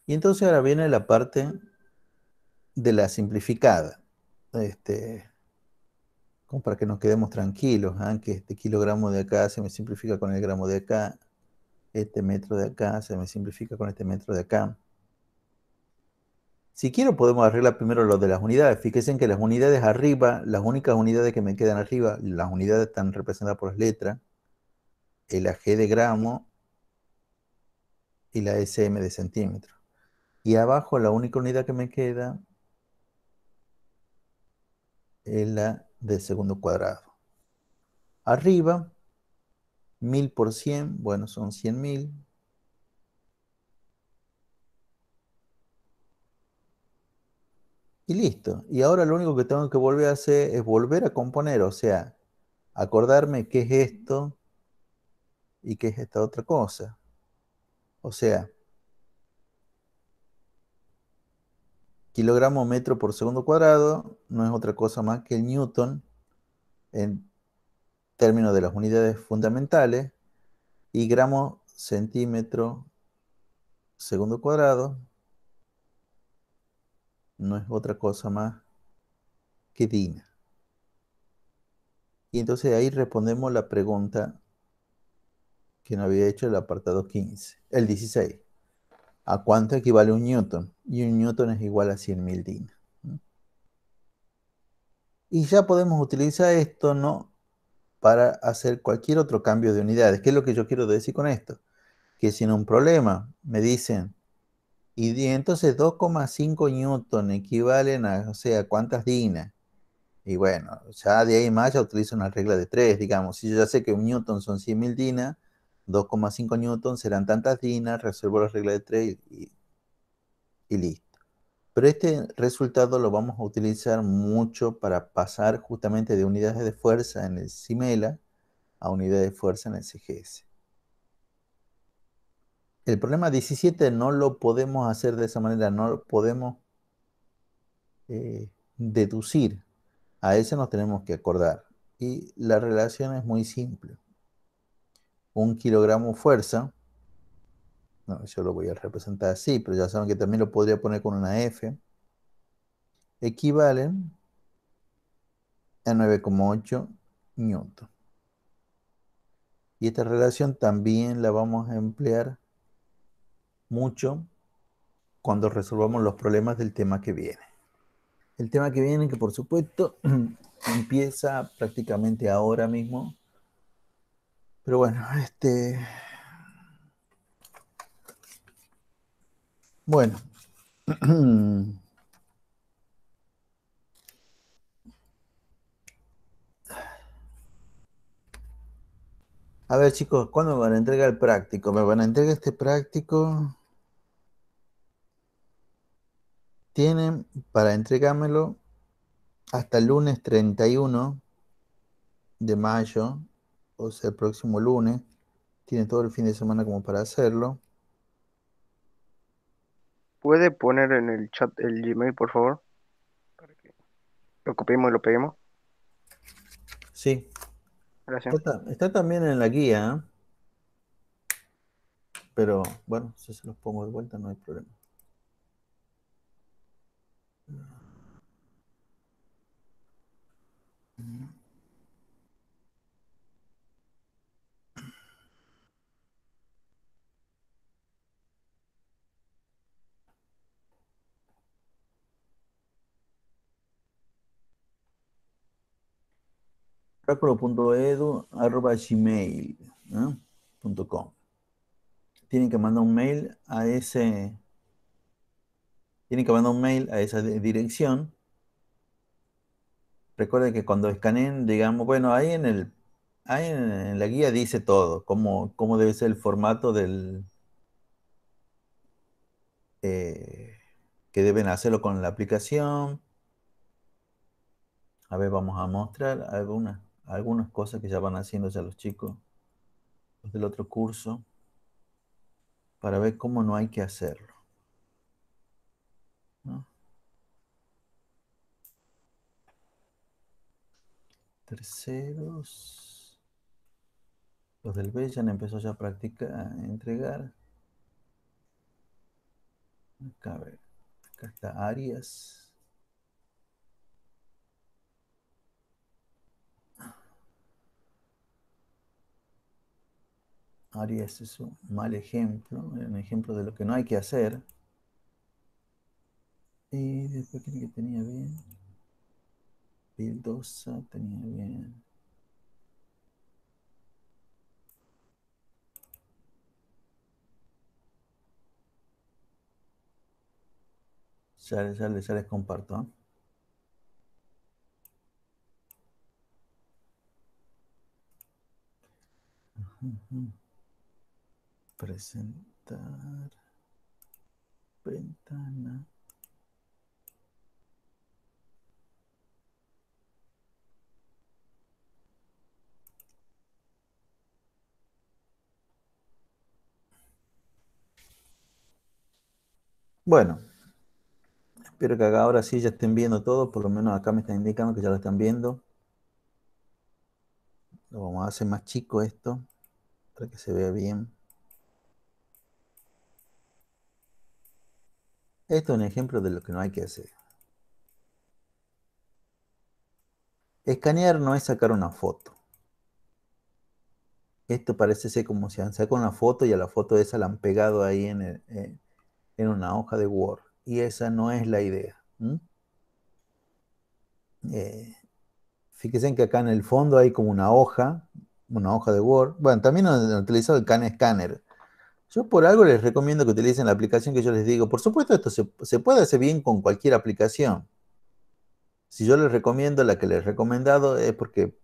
Y entonces ahora viene la parte de la simplificada. Este, como para que nos quedemos tranquilos, ¿ah? Que este kilogramo de acá se me simplifica con el gramo de acá, este metro de acá se me simplifica con este metro de acá. Si quiero podemos arreglar primero lo de las unidades. Fíjense en que las unidades arriba, las únicas unidades que me quedan arriba, las unidades están representadas por las letras, la G de gramo y la SM de centímetro. Y abajo la única unidad que me queda es la de segundo cuadrado. Arriba, 1000 por 100, bueno, son 100.000. Y listo. Y ahora lo único que tengo que volver a hacer es volver a componer, o sea, acordarme qué es esto y qué es esta otra cosa. O sea, kilogramo metro por segundo cuadrado no es otra cosa más que el newton en términos de las unidades fundamentales y gramo centímetro segundo cuadrado no es otra cosa más que DINA. Y entonces ahí respondemos la pregunta que nos había hecho el apartado 15, el 16. ¿A cuánto equivale un newton? Y un newton es igual a 100.000 DINA. Y ya podemos utilizar esto, ¿no? Para hacer cualquier otro cambio de unidades. ¿Qué es lo que yo quiero decir con esto? Que si en un problema me dicen, y entonces 2,5 newton equivalen a, o sea, ¿cuántas DINA? Y bueno, ya de ahí en más ya utilizo una regla de 3, digamos. Si yo ya sé que un newton son 100.000 DINA, 2,5 newton serán tantas DINA, resuelvo la regla de 3 y listo. Pero este resultado lo vamos a utilizar mucho para pasar justamente de unidades de fuerza en el CIMELA a unidades de fuerza en el CGS. El problema 17 no lo podemos hacer de esa manera, no lo podemos deducir. A ese nos tenemos que acordar. Y la relación es muy simple. Un kilogramo fuerza, no, yo lo voy a representar así, pero ya saben que también lo podría poner con una F, equivalen a 9,8 newton. Y esta relación también la vamos a emplear mucho cuando resolvamos los problemas del tema que viene. El tema que viene, que por supuesto empieza prácticamente ahora mismo. Pero bueno, bueno. A ver, chicos, ¿cuándo me van a entregar el práctico? ¿Me van a entregar este práctico? Tienen para entregármelo hasta el lunes 31 de mayo, o sea, el próximo lunes. Tienen todo el fin de semana como para hacerlo. ¿Puede poner en el chat el Gmail, por favor? Para que lo copiemos y lo peguemos. Sí, Gracias. está también en la guía, ¿eh? Pero bueno, si se los pongo de vuelta no hay problema. Oráculo.edu@gmail.com. Tienen que mandar un mail a ese, tienen que mandar un mail a esa dirección. Recuerden que cuando escaneen, digamos, bueno, ahí en la guía dice todo, cómo debe ser el formato eh, que deben hacerlo con la aplicación. A ver, vamos a mostrar algunas cosas que ya van haciendo ya los chicos, los del otro curso, para ver cómo no hay que hacerlo, ¿no? Terceros, los del Bellan empezó ya a practicar, a entregar. Acá, a ver, acá está Arias. Arias es un mal ejemplo, un ejemplo de lo que no hay que hacer. Y después, ¿quién que tenía bien? Pildosa tenía bien. Ya les comparto. ¿Eh? Ujú. Presentar. Ventana. Bueno, espero que ahora sí ya estén viendo todo. Por lo menos acá me están indicando que ya lo están viendo. Lo vamos a hacer más chico esto para que se vea bien. Esto es un ejemplo de lo que no hay que hacer. Escanear no es sacar una foto. Esto parece ser como si han sacado una foto y a la foto esa la han pegado ahí en una hoja de Word. Y esa no es la idea. Eh, Fíjense que acá en el fondo hay como una hoja de Word. Bueno, también han utilizado el Can Scanner. Yo por algo les recomiendo que utilicen la aplicación que yo les digo. Por supuesto, esto se puede hacer bien con cualquier aplicación. Si yo les recomiendo la que les he recomendado es porque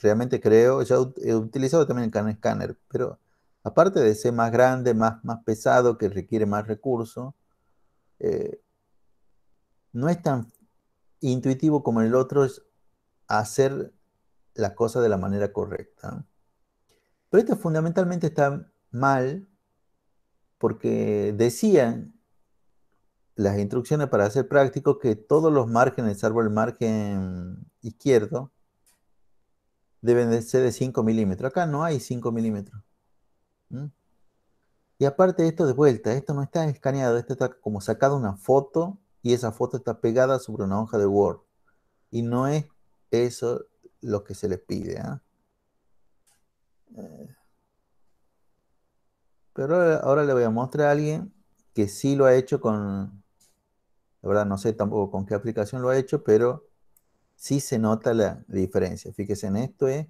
realmente creo, ya he utilizado también el Can Scanner, pero aparte de ser más grande, más pesado, que requiere más recursos, eh, no es tan intuitivo como el otro es hacer las cosas de la manera correcta. Pero esto fundamentalmente está mal porque decían las instrucciones para hacer práctico que todos los márgenes, salvo el margen izquierdo, deben de ser de 5 milímetros. Acá no hay 5 milímetros. ¿Mm? Y aparte de esto de vuelta, esto no está escaneado, esto está como sacado una foto y esa foto está pegada sobre una hoja de Word. Y no es eso lo que se les pide. ¿Ah? Pero ahora le voy a mostrar a alguien que sí lo ha hecho con, la verdad no sé tampoco con qué aplicación lo ha hecho, pero sí se nota la diferencia. Fíjese en esto, es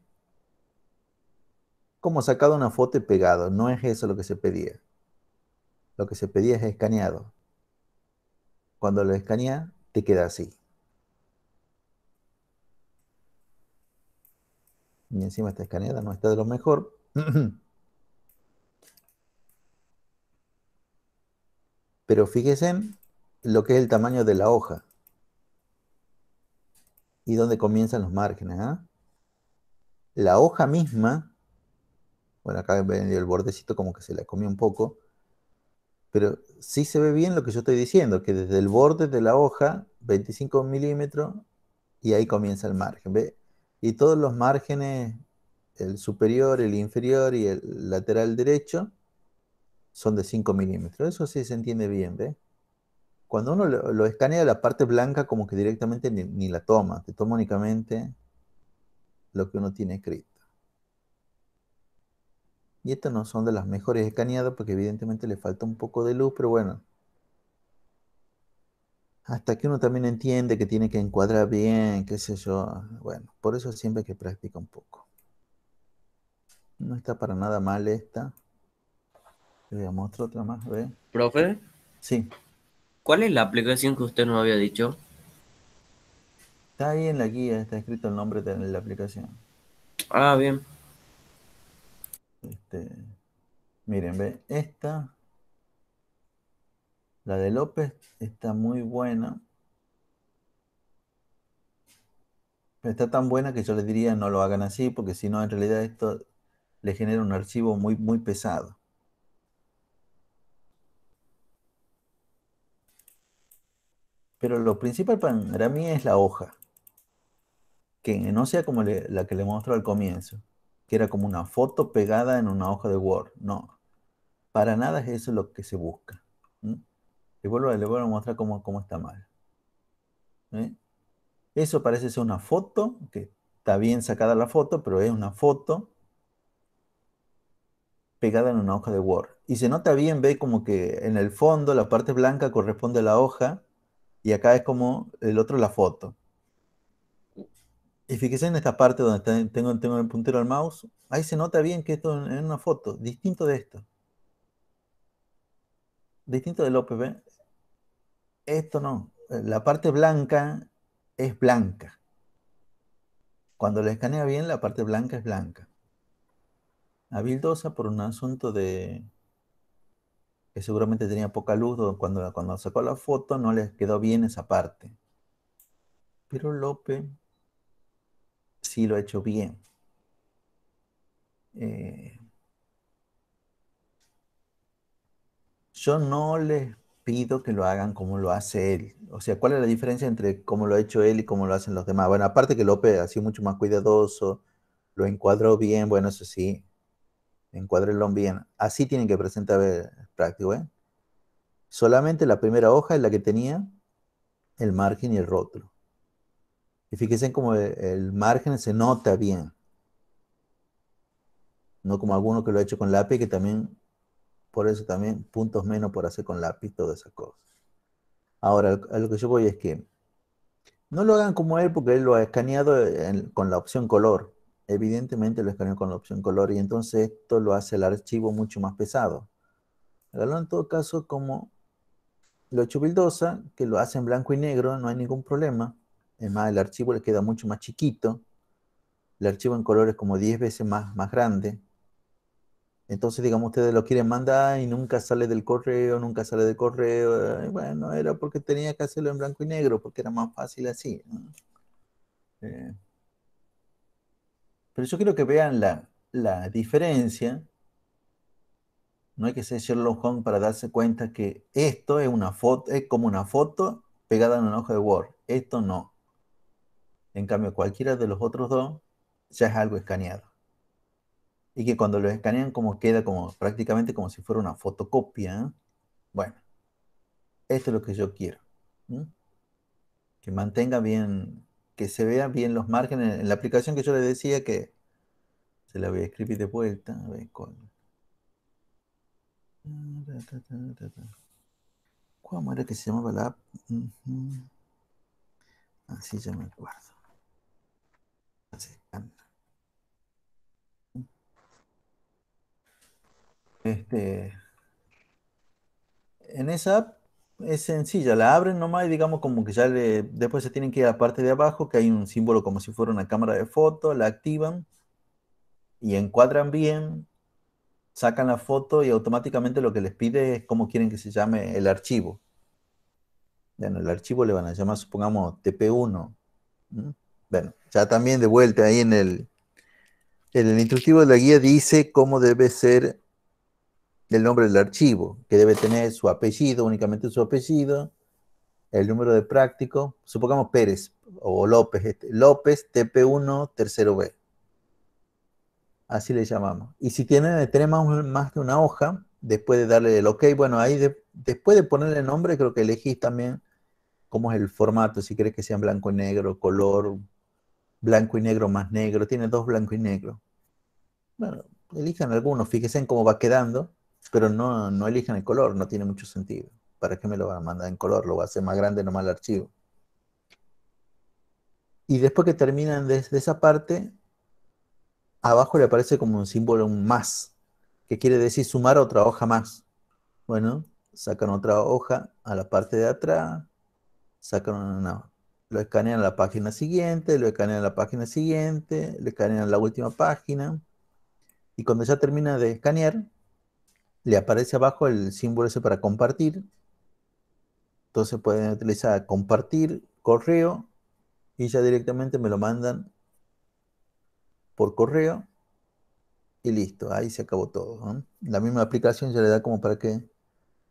como sacado una foto y pegado. No es eso lo que se pedía. Lo que se pedía es escaneado. Cuando lo escanea, te queda así. Y encima está escaneada, no está de lo mejor. Pero fíjense en lo que es el tamaño de la hoja y dónde comienzan los márgenes. ¿Ah? La hoja misma, bueno, acá ven el bordecito como que se la comió un poco, pero sí se ve bien lo que yo estoy diciendo, que desde el borde de la hoja, 25 milímetros, y ahí comienza el margen. ¿Ve? Y todos los márgenes, el superior, el inferior y el lateral derecho, son de 5 milímetros. Eso sí se entiende bien, ¿ve? Cuando uno lo escanea, la parte blanca como que directamente ni la toma, te toma únicamente lo que uno tiene escrito. Y estas no son de las mejores escaneadas porque evidentemente le falta un poco de luz, pero bueno, hasta que uno también entiende que tiene que encuadrar bien, qué sé yo, bueno, por eso siempre hay que practicar un poco. No está para nada mal esta. Le voy a mostrar otra más, a ver. Profe, Sí, ¿cuál es la aplicación que usted nos había dicho? está ahí en la guía, está escrito el nombre de la aplicación. Ah, bien. Este, miren, ve, esta, la de López, está muy buena. Está tan buena que yo les diría no lo hagan así, porque si no, en realidad esto le genera un archivo muy pesado. Pero lo principal para mí es la hoja, que no sea como la que le mostró al comienzo, que era como una foto pegada en una hoja de Word. No, para nada es eso lo que se busca. ¿Mm? Le vuelvo a mostrar cómo está mal. ¿Eh? Eso parece ser una foto, que está bien sacada la foto, pero es una foto pegada en una hoja de Word. Y se nota bien, ve como que en el fondo la parte blanca corresponde a la hoja y acá es como el otro la foto. Y fíjese en esta parte donde tengo el puntero al mouse, ahí se nota bien que esto es una foto, distinto de esto, distinto del OPB. Esto no, la parte blanca es blanca. Cuando le escanea bien, la parte blanca es blanca. A Vildosa, por un asunto de que seguramente tenía poca luz, cuando sacó la foto no les quedó bien esa parte. Pero Lope sí lo ha hecho bien. Eh, yo no les pido que lo hagan como lo hace él. O sea, ¿cuál es la diferencia entre cómo lo ha hecho él y cómo lo hacen los demás? Bueno, aparte que Lope ha sido mucho más cuidadoso, lo encuadró bien, bueno, eso sí, encuadrenlo bien. Así tienen que presentar el práctico, ¿eh? Solamente la primera hoja es la que tenía el margen y el rótulo. Y fíjense en cómo el margen se nota bien, no como alguno que lo ha hecho con lápiz, que también, por eso también, puntos menos por hacer con lápiz, todas esas cosas. Ahora, a lo que yo voy es que no lo hagan como él, porque él lo ha escaneado con la opción color. Evidentemente lo escaneó con la opción color y entonces esto lo hace el archivo mucho más pesado. Hágalo en todo caso como lo ha hecho Vildosa, que lo hace en blanco y negro, no hay ningún problema. Es más, el archivo le queda mucho más chiquito. El archivo en color es como 10 veces más grande. Entonces, digamos, ustedes lo quieren mandar y nunca sale del correo, nunca sale del correo. Bueno, era porque tenía que hacerlo en blanco y negro, porque era más fácil así, ¿no? Eh, pero yo quiero que vean la diferencia. No hay que ser Sherlock Holmes para darse cuenta que esto es una foto, es como una foto pegada en una hoja de Word. Esto no. En cambio, cualquiera de los otros dos ya es algo escaneado. Y que cuando lo escanean como queda como prácticamente como si fuera una fotocopia. ¿Eh? Bueno, esto es lo que yo quiero. ¿Mm? Que mantenga bien, que se vean bien los márgenes. En la aplicación que yo le decía que se la voy a escribir de vuelta. A ver, ¿cómo era que se llamaba la app? Ujú. Así ya me acuerdo. Así, Este, en esa app es sencilla, la abren nomás y digamos como que después se tienen que ir a la parte de abajo, que hay un símbolo como si fuera una cámara de foto, la activan y encuadran bien, sacan la foto y automáticamente lo que les pide es cómo quieren que se llame el archivo. Bueno, el archivo le van a llamar, supongamos, TP1. ¿Mm? Bueno, ya también de vuelta ahí en el instructivo de la guía dice cómo debe ser el nombre del archivo, que debe tener su apellido, únicamente su apellido, el número de práctico, supongamos Pérez o López, López TP1 tercero B, así le llamamos. Y si tenemos más de una hoja, después de darle el OK, bueno, ahí después de ponerle el nombre, creo que elegís también cómo es el formato, si querés que sea en blanco y negro, color, blanco y negro más negro, tiene dos blanco y negro. Bueno, elijan algunos, fíjense en cómo va quedando, pero no elijan el color, no tiene mucho sentido. ¿Para qué me lo van a mandar en color? Lo va a hacer más grande nomás el archivo. Y después que terminan de esa parte, abajo le aparece como un símbolo, un más, que quiere decir sumar otra hoja más. Bueno, sacan otra hoja a la parte de atrás, sacan lo escanean a la página siguiente, lo escanean a la página siguiente, lo escanean a la última página, y cuando ya termina de escanear, le aparece abajo el símbolo ese para compartir. Entonces pueden utilizar compartir, correo, y ya directamente me lo mandan por correo y listo, ahí se acabó todo, ¿no? La misma aplicación ya le da como para que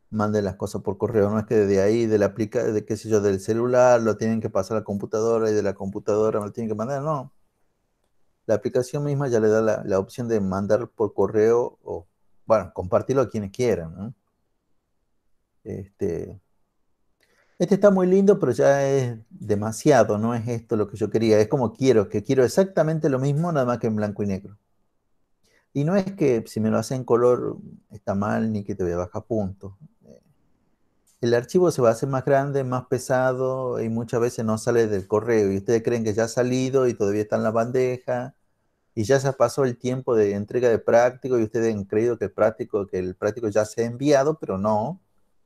manden las cosas por correo, no es que desde ahí, de qué sé yo, del celular, lo tienen que pasar a la computadora y de la computadora me lo tienen que mandar, no. La aplicación misma ya le da la opción de mandar por correo o, bueno, compartirlo a quienes quieran, ¿no? Este, Este está muy lindo, pero ya es demasiado, no es esto lo que yo quería. Es como que quiero exactamente lo mismo, nada más que en blanco y negro. Y no es que si me lo hace en color está mal ni que te voy a bajar puntos. El archivo se va a hacer más grande, más pesado y muchas veces no sale del correo. Y ustedes creen que ya ha salido y todavía está en la bandeja. Y ya se pasó el tiempo de entrega de práctico y ustedes han creído que el práctico ya se ha enviado, pero no,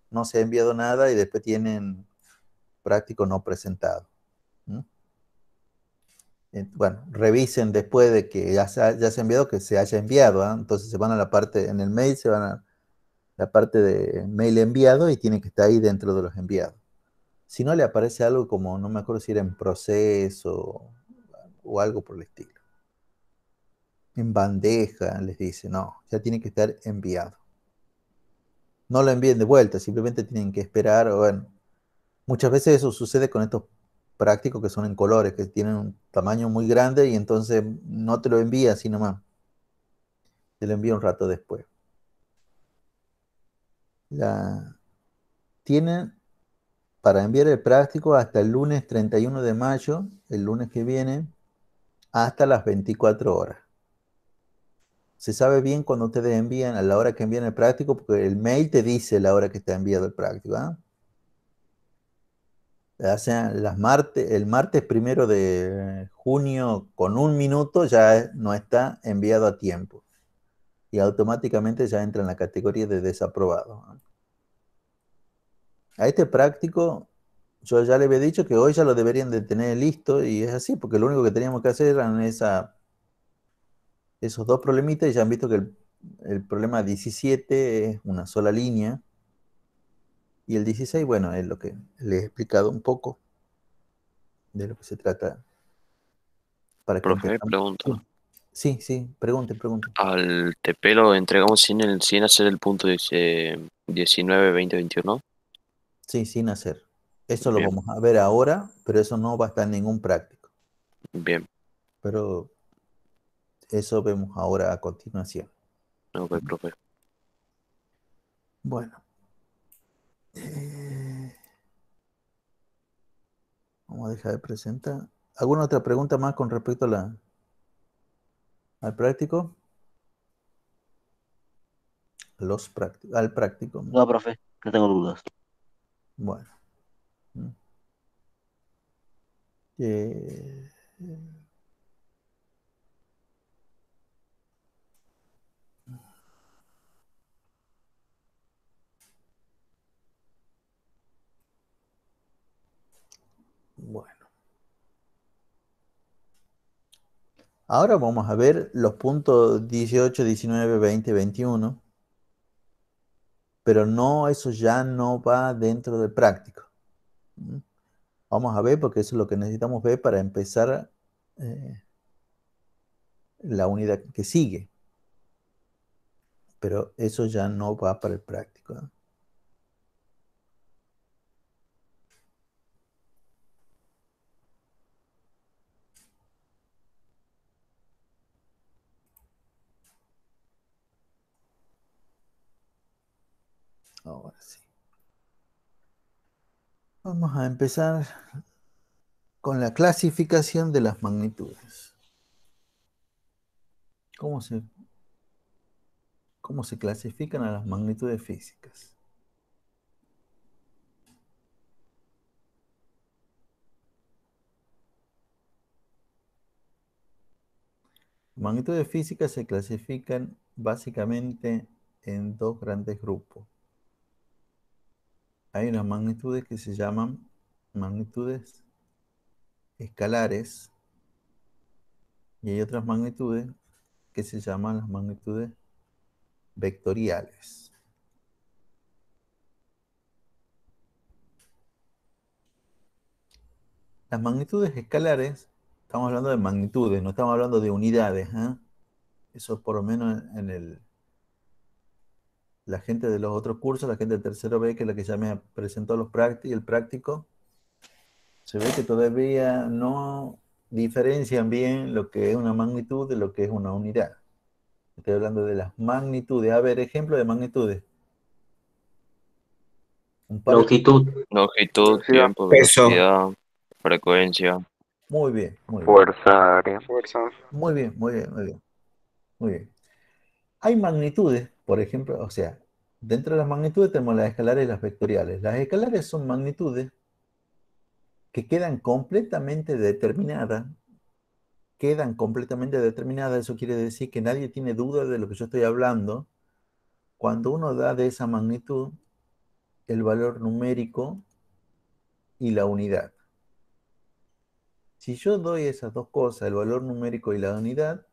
no se ha enviado nada y después tienen práctico no presentado. ¿Mm? Bueno, revisen después de que ya se ha enviado, que se haya enviado, ¿ah? Entonces se van a la parte, en el mail se van a la parte de mail enviado y tiene que estar ahí dentro de los enviados. Si no le aparece algo como, no me acuerdo si era en proceso o algo por el estilo. En bandeja, les dice, no, ya tiene que estar enviado. No lo envíen de vuelta, simplemente tienen que esperar. O bueno, muchas veces eso sucede con estos prácticos que son en colores, que tienen un tamaño muy grande y entonces no te lo envía así nomás. Te lo envía un rato después. Tienen para enviar el práctico hasta el lunes 31 de mayo, el lunes que viene, hasta las 24 horas. Se sabe bien cuando ustedes envían, a la hora que envían el práctico, porque el mail te dice la hora que está enviado el práctico. ¿Ah? O sea, el martes 1 de junio, con 1 minuto, ya no está enviado a tiempo. Y automáticamente ya entra en la categoría de desaprobado. ¿Ah? A este práctico, yo ya le había dicho que hoy ya lo deberían de tener listo y es así, porque lo único que teníamos que hacer eran esos dos problemitas y ya han visto que el problema 17 es una sola línea y el 16, bueno, es lo que les he explicado un poco de lo que se trata para que Profe, empezamos. pregunta. Sí, sí, pregunte, pregunte. ¿Al TP lo entregamos sin hacer el punto 19, 20, 21? Sí, sin hacer. Eso lo Bien, vamos a ver ahora, pero eso no va a estar en ningún práctico. bien. Pero eso vemos ahora a continuación. Ok, profe. Bueno. eh, Vamos a dejar de presentar. ¿Alguna otra pregunta más con respecto al práctico? Al práctico. ¿No? No, profe, no tengo dudas. Bueno. ¿Mm? Eh, bueno. Ahora vamos a ver los puntos 18, 19, 20, 21. Pero no, eso ya no va dentro del práctico. ¿Mm? Vamos a ver porque eso es lo que necesitamos ver para empezar la unidad que sigue. Pero eso ya no va para el práctico. ¿Eh? Ahora sí. Vamos a empezar con la clasificación de las magnitudes. ¿Cómo se clasifican a las magnitudes físicas? Las magnitudes físicas se clasifican básicamente en dos grandes grupos. Hay unas magnitudes que se llaman magnitudes escalares y hay otras magnitudes que se llaman las magnitudes vectoriales. Las magnitudes escalares, estamos hablando de magnitudes, no estamos hablando de unidades. ¿Eh? Eso por lo menos la gente de los otros cursos, la gente del tercero B, que es la que ya me presentó el práctico, se ve que todavía no diferencian bien lo que es una magnitud de lo que es una unidad. Estoy hablando de las magnitudes. A ver, ejemplo de magnitudes. Un par de... Longitud, Longitud, Velocidad, tiempo, Peso. velocidad, frecuencia. Muy bien, muy bien. Fuerza, área. fuerza. Muy bien, muy bien, muy bien. Muy bien. Hay magnitudes, por ejemplo, o sea, dentro de las magnitudes tenemos las escalares y las vectoriales. Las escalares son magnitudes que quedan completamente determinadas. Eso quiere decir que nadie tiene duda de lo que yo estoy hablando. Cuando uno da de esa magnitud el valor numérico y la unidad. Si yo doy esas dos cosas, el valor numérico y la unidad,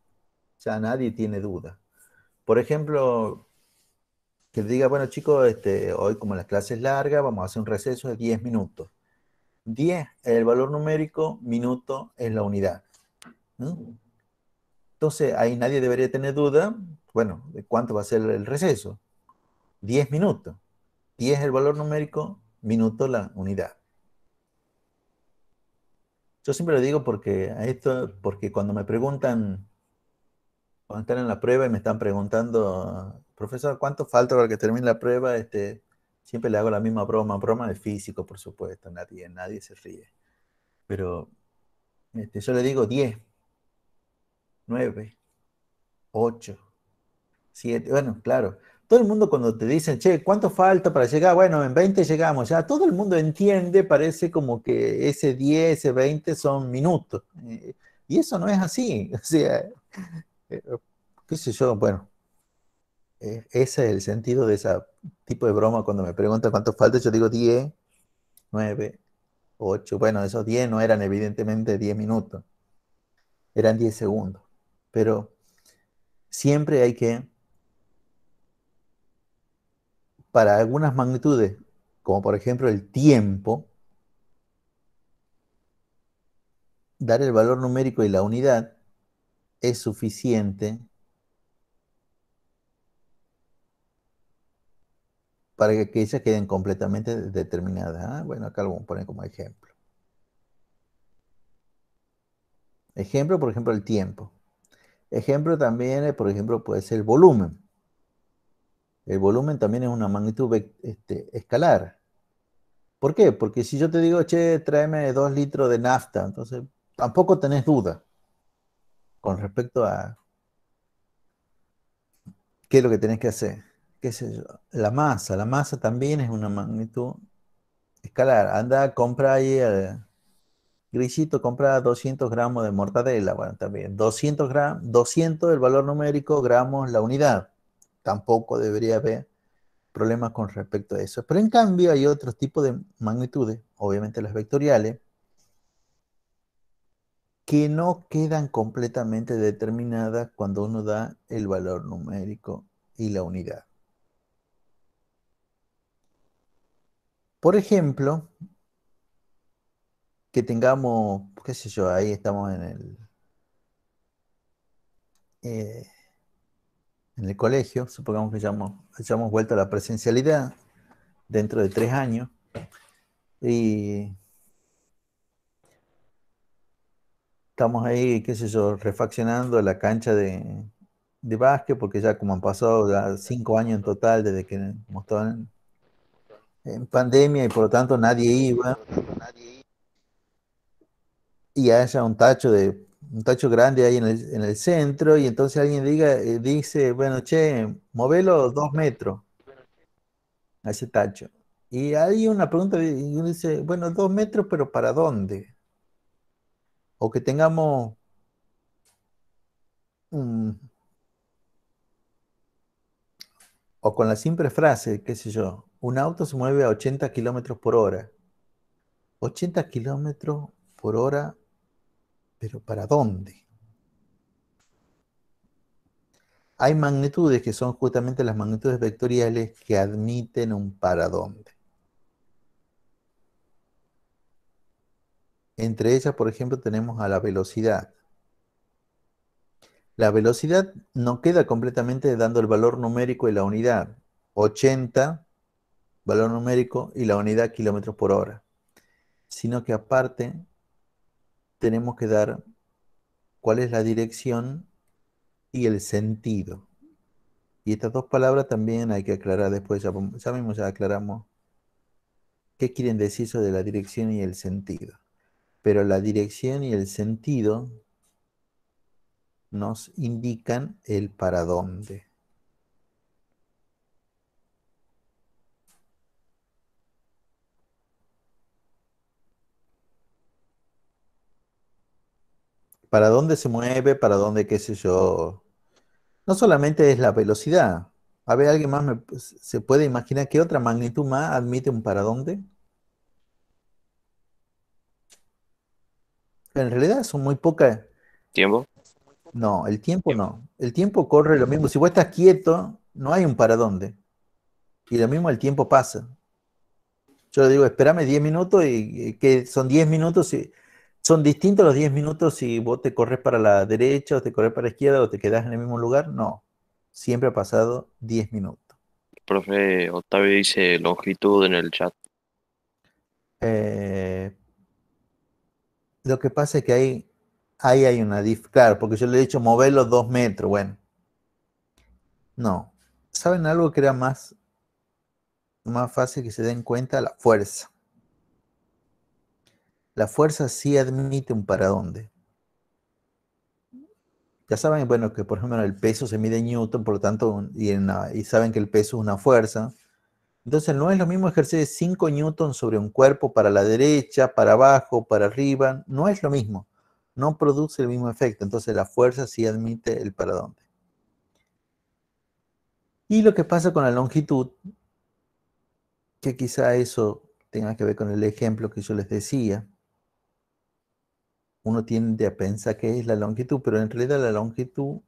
ya nadie tiene duda. Por ejemplo, que diga, bueno chicos, hoy como la clase es larga, vamos a hacer un receso de 10 minutos. 10 es el valor numérico, minuto es la unidad, ¿no? Entonces ahí nadie debería tener duda, bueno, de cuánto va a ser el receso. 10 minutos. 10 es el valor numérico, minuto la unidad. Yo siempre lo digo porque cuando me preguntan, cuando están en la prueba y me están preguntando, profesor, ¿cuánto falta para que termine la prueba? Siempre le hago la misma broma de físico, por supuesto, nadie se ríe. Pero yo le digo 10, 9, 8, 7, bueno, claro. Todo el mundo cuando te dicen, che, ¿cuánto falta para llegar? Bueno, en 20 llegamos, ya todo el mundo entiende, parece como que ese 10, ese 20 son minutos. Y eso no es así, o sea, qué sé yo, bueno, ese es el sentido de ese tipo de broma cuando me preguntan cuánto falta, yo digo 10, 9, 8, bueno, esos 10 no eran evidentemente 10 minutos, eran 10 segundos, pero siempre hay que, para algunas magnitudes, como por ejemplo el tiempo, dar el valor numérico y la unidad es suficiente para que ellas queden completamente determinadas. Bueno, acá lo vamos a poner como ejemplo. Ejemplo, por ejemplo, el tiempo. Ejemplo también, por ejemplo, puede ser el volumen. El volumen también es una magnitud escalar. ¿Por qué? Porque si yo te digo, che, tráeme 2 litros de nafta, entonces tampoco tenés duda con respecto a qué es lo que tenés que hacer. ¿Qué sé yo? La masa también es una magnitud escalar. Anda, compra ahí, Grisito, compra 200 gramos de mortadela. Bueno, también 200 gramos, 200 el valor numérico, gramos la unidad. Tampoco debería haber problemas con respecto a eso. Pero en cambio hay otros tipos de magnitudes, obviamente las vectoriales, que no quedan completamente determinadas cuando uno da el valor numérico y la unidad. Por ejemplo, que tengamos, qué sé yo, ahí estamos eh, en el colegio, supongamos que hayamos vuelto a la presencialidad dentro de 3 años y estamos ahí, qué sé yo, refaccionando la cancha de básquet, porque ya como han pasado ya 5 años en total desde que hemos estado en pandemia y por lo tanto nadie iba, y haya un tacho grande ahí en el centro, y entonces alguien dice, bueno, che, movelo 2 metros a ese tacho. Y hay una pregunta, y uno dice, bueno, 2 metros, pero ¿para dónde? O que tengamos un, o con la simple frase, qué sé yo, un auto se mueve a 80 kilómetros por hora. 80 kilómetros por hora, pero ¿para dónde? Hay magnitudes que son justamente las magnitudes vectoriales que admiten un para dónde. Entre ellas, por ejemplo, tenemos a la velocidad. La velocidad no queda completamente dando el valor numérico y la unidad. 80, valor numérico, y la unidad kilómetros por hora. Sino que aparte tenemos que dar cuál es la dirección y el sentido. Y estas dos palabras también hay que aclarar después, ya mismo ya aclaramos qué quieren decir eso de la dirección y el sentido. Pero la dirección y el sentido nos indican el para dónde. Para dónde se mueve, para dónde, qué sé yo. No solamente es la velocidad. A ver, ¿alguien más se puede imaginar qué otra magnitud más admite un para dónde? En realidad son muy pocas. ¿Tiempo? No, el tiempo no. El tiempo corre lo mismo. Si vos estás quieto, no hay un para dónde. Y lo mismo el tiempo pasa. Yo le digo, espérame 10 minutos y que son 10 minutos y son distintos los 10 minutos si vos te corres para la derecha o te corres para la izquierda o te quedas en el mismo lugar. No, siempre ha pasado 10 minutos. Profe Octavio dice longitud en el chat. Eh, lo que pasa es que ahí hay una claro, porque yo le he dicho moverlo 2 metros. Bueno, no. ¿Saben algo que era más fácil que se den cuenta? La fuerza. La fuerza sí admite un para dónde. Ya saben, bueno, que por ejemplo el peso se mide en Newton, por lo tanto, y saben que el peso es una fuerza. Entonces no es lo mismo ejercer 5 Newton sobre un cuerpo para la derecha, para abajo, para arriba. No es lo mismo. No produce el mismo efecto. Entonces la fuerza sí admite el para dónde. Y lo que pasa con la longitud, que quizá eso tenga que ver con el ejemplo que yo les decía. Uno tiende a pensar que es la longitud, pero en realidad la longitud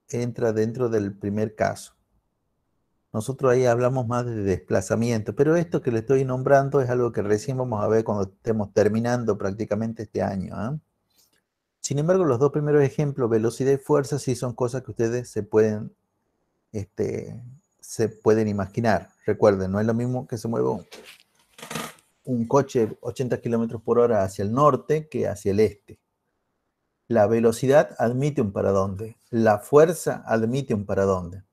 entra dentro del primer caso. Nosotros ahí hablamos más de desplazamiento, pero esto que le estoy nombrando es algo que recién vamos a ver cuando estemos terminando prácticamente este año, ¿eh? Sin embargo, los dos primeros ejemplos, velocidad y fuerza, sí son cosas que ustedes se pueden imaginar. Recuerden, no es lo mismo que se mueva un coche 80 kilómetros por hora hacia el norte que hacia el este. La velocidad admite un para dónde. La fuerza admite un para dónde.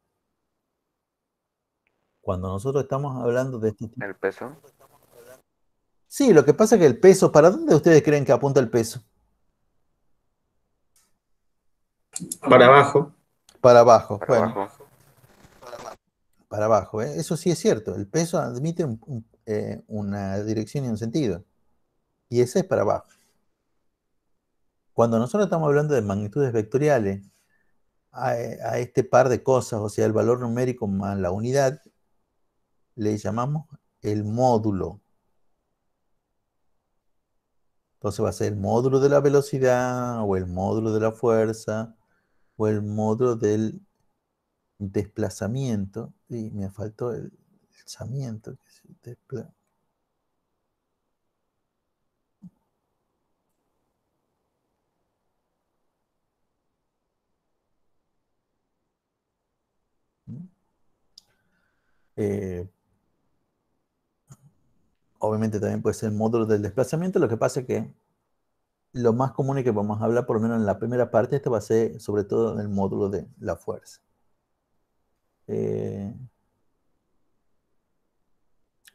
Cuando nosotros estamos hablando de este tipo. El peso. Sí, lo que pasa es que el peso, ¿para dónde ustedes creen que apunta el peso? Para abajo. Para abajo. Para Bueno, abajo. para abajo, ¿eh? Eso sí es cierto. El peso admite una dirección y un sentido. Y ese es para abajo. Cuando nosotros estamos hablando de magnitudes vectoriales, a este par de cosas, o sea, el valor numérico más la unidad, le llamamos el módulo. Entonces va a ser el módulo de la velocidad, o el módulo de la fuerza, o el módulo del desplazamiento. Y me faltó el desplazamiento. Obviamente también puede ser el módulo del desplazamiento. Lo que pasa es que lo más común es que vamos a hablar, por lo menos en la primera parte, esto va a ser sobre todo en el módulo de la fuerza.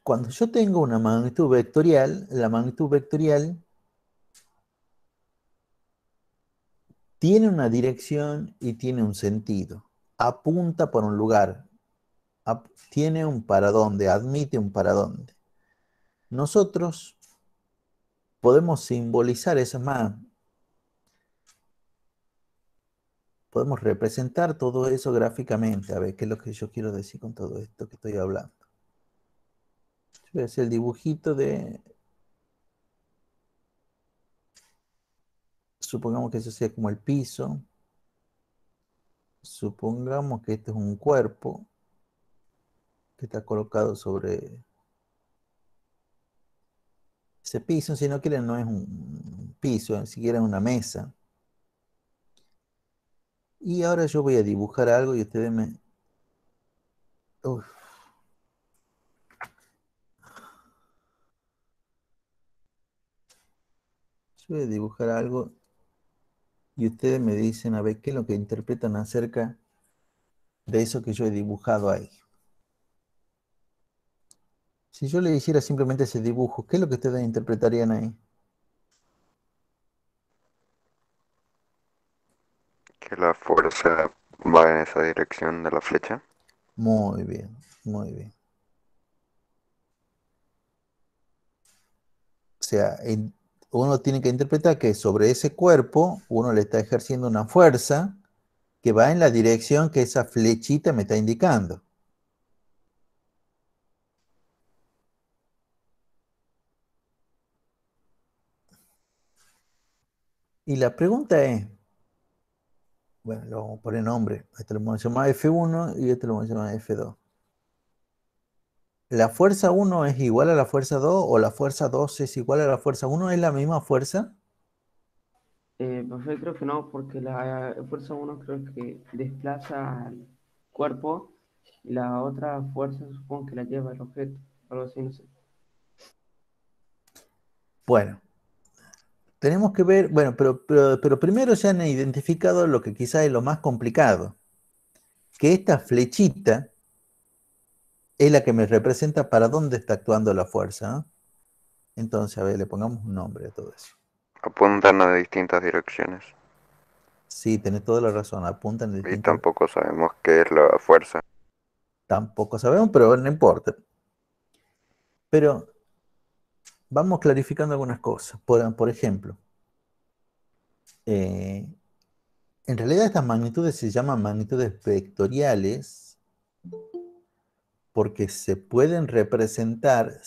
Cuando yo tengo una magnitud vectorial, la magnitud vectorial tiene una dirección y tiene un sentido. Apunta por un lugar. Tiene un para dónde, admite un para dónde. Nosotros podemos simbolizar eso más. Podemos representar todo eso gráficamente. A ver, ¿qué es lo que yo quiero decir con todo esto que estoy hablando? Yo voy a hacer el dibujito de... Supongamos que eso sea como el piso. Supongamos que este es un cuerpo que está colocado sobre ese piso. Si no quieren, no es un piso, ni siquiera es una mesa. Y ahora yo voy a dibujar algo y ustedes me... Uf. Yo voy a dibujar algo y ustedes me dicen a ver qué es lo que interpretan acerca de eso que yo he dibujado ahí. Si yo le hiciera simplemente ese dibujo, ¿qué es lo que ustedes interpretarían ahí? Que la fuerza va en esa dirección de la flecha. Muy bien, muy bien. O sea, uno tiene que interpretar que sobre ese cuerpo uno le está ejerciendo una fuerza que va en la dirección que esa flechita me está indicando. Y la pregunta es, bueno, lo vamos a poner nombre, este lo vamos a llamar F1 y este lo vamos a llamar F2. ¿La fuerza 1 es igual a la fuerza 2 o la fuerza 2 es igual a la fuerza 1? ¿Es la misma fuerza? Profe, creo que no, porque la fuerza uno creo que desplaza al cuerpo y la otra fuerza supongo que la lleva el objeto, algo así, no sé. Bueno, tenemos que ver, bueno, pero primero se han identificado lo que quizás es lo más complicado, que esta flechita es la que me representa para dónde está actuando la fuerza, ¿no? Entonces, a ver, le pongamos un nombre a todo eso. Apuntan a distintas direcciones. Sí, tenés toda la razón, apuntan en Y distintas... tampoco sabemos qué es la fuerza. Tampoco sabemos, pero no importa. Pero vamos clarificando algunas cosas. Por ejemplo, en realidad estas magnitudes se llaman magnitudes vectoriales porque se pueden representar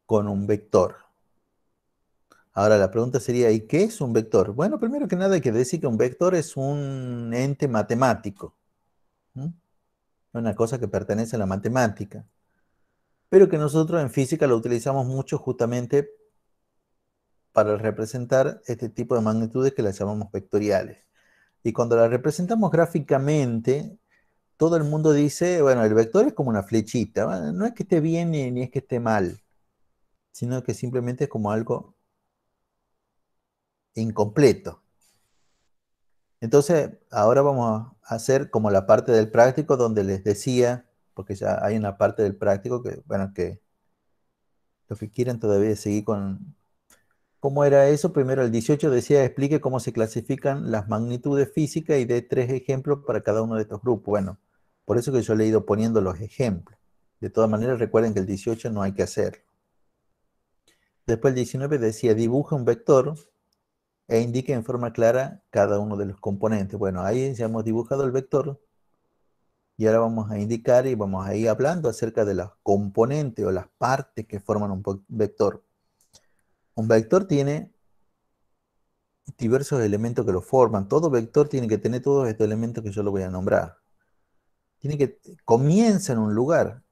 con un vector. Ahora la pregunta sería, ¿y qué es un vector? Bueno, primero que nada hay que decir que un vector es un ente matemático, ¿m? Una cosa que pertenece a la matemática, pero que nosotros en física lo utilizamos mucho justamente para representar este tipo de magnitudes que las llamamos vectoriales. Y cuando las representamos gráficamente, todo el mundo dice, bueno, el vector es como una flechita. Bueno, no es que esté bien ni es que esté mal, sino que simplemente es como algo incompleto. Entonces, ahora vamos a hacer como la parte del práctico donde les decía, porque ya hay una parte del práctico que, bueno, que los que quieran todavía seguir con cómo era eso. Primero el 18 decía, explique cómo se clasifican las magnitudes físicas y dé 3 ejemplos para cada uno de estos grupos. Bueno, por eso que yo le he ido poniendo los ejemplos. De todas maneras, recuerden que el 18 no hay que hacerlo. Después el 19 decía, dibuja un vector e indique en forma clara cada uno de los componentes. Bueno, ahí ya hemos dibujado el vector y ahora vamos a indicar y vamos a ir hablando acerca de los componentes o las partes que forman un vector. Un vector tiene diversos elementos que lo forman. Todo vector tiene que tener todos estos elementos que yo lo voy a nombrar. Comienza en un lugar.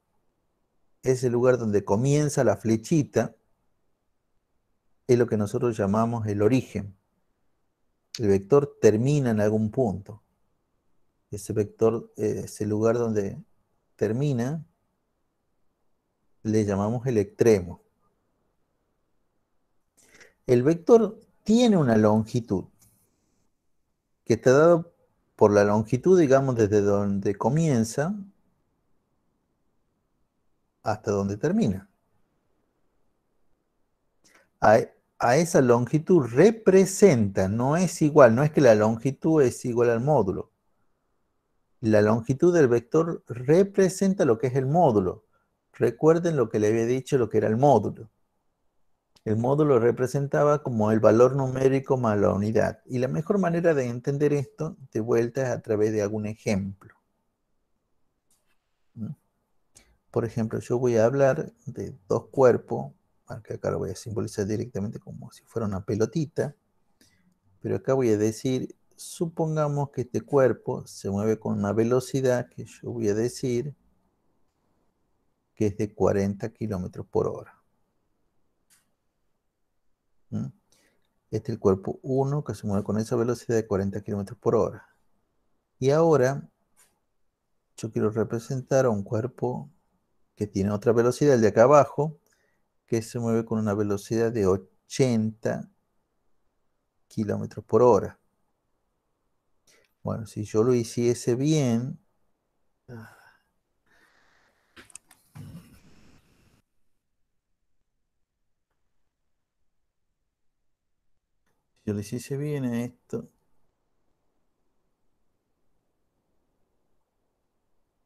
Ese lugar donde comienza la flechita es lo que nosotros llamamos el origen. El vector termina en algún punto. Ese vector, ese lugar donde termina, le llamamos el extremo. El vector tiene una longitud que está dado por la longitud, digamos, desde donde comienza hasta donde termina. A esa longitud representa, no es igual, no es que la longitud es igual al módulo. La longitud del vector representa lo que es el módulo. Recuerden lo que le había dicho, lo que era el módulo. El módulo representaba como el valor numérico más la unidad. Y la mejor manera de entender esto, de vuelta, es a través de algún ejemplo. ¿Mm? Por ejemplo, yo voy a hablar de dos cuerpos, aunque acá lo voy a simbolizar directamente como si fuera una pelotita, pero acá voy a decir, supongamos que este cuerpo se mueve con una velocidad que yo voy a decir que es de 40 kilómetros por hora. ¿Mm? Este es el cuerpo 1 que se mueve con esa velocidad de 40 kilómetros por hora. Y ahora yo quiero representar a un cuerpo que tiene otra velocidad, el de acá abajo, que se mueve con una velocidad de 80 kilómetros por hora. Bueno, si yo lo hiciese bien, Si yo le hiciese bien a esto,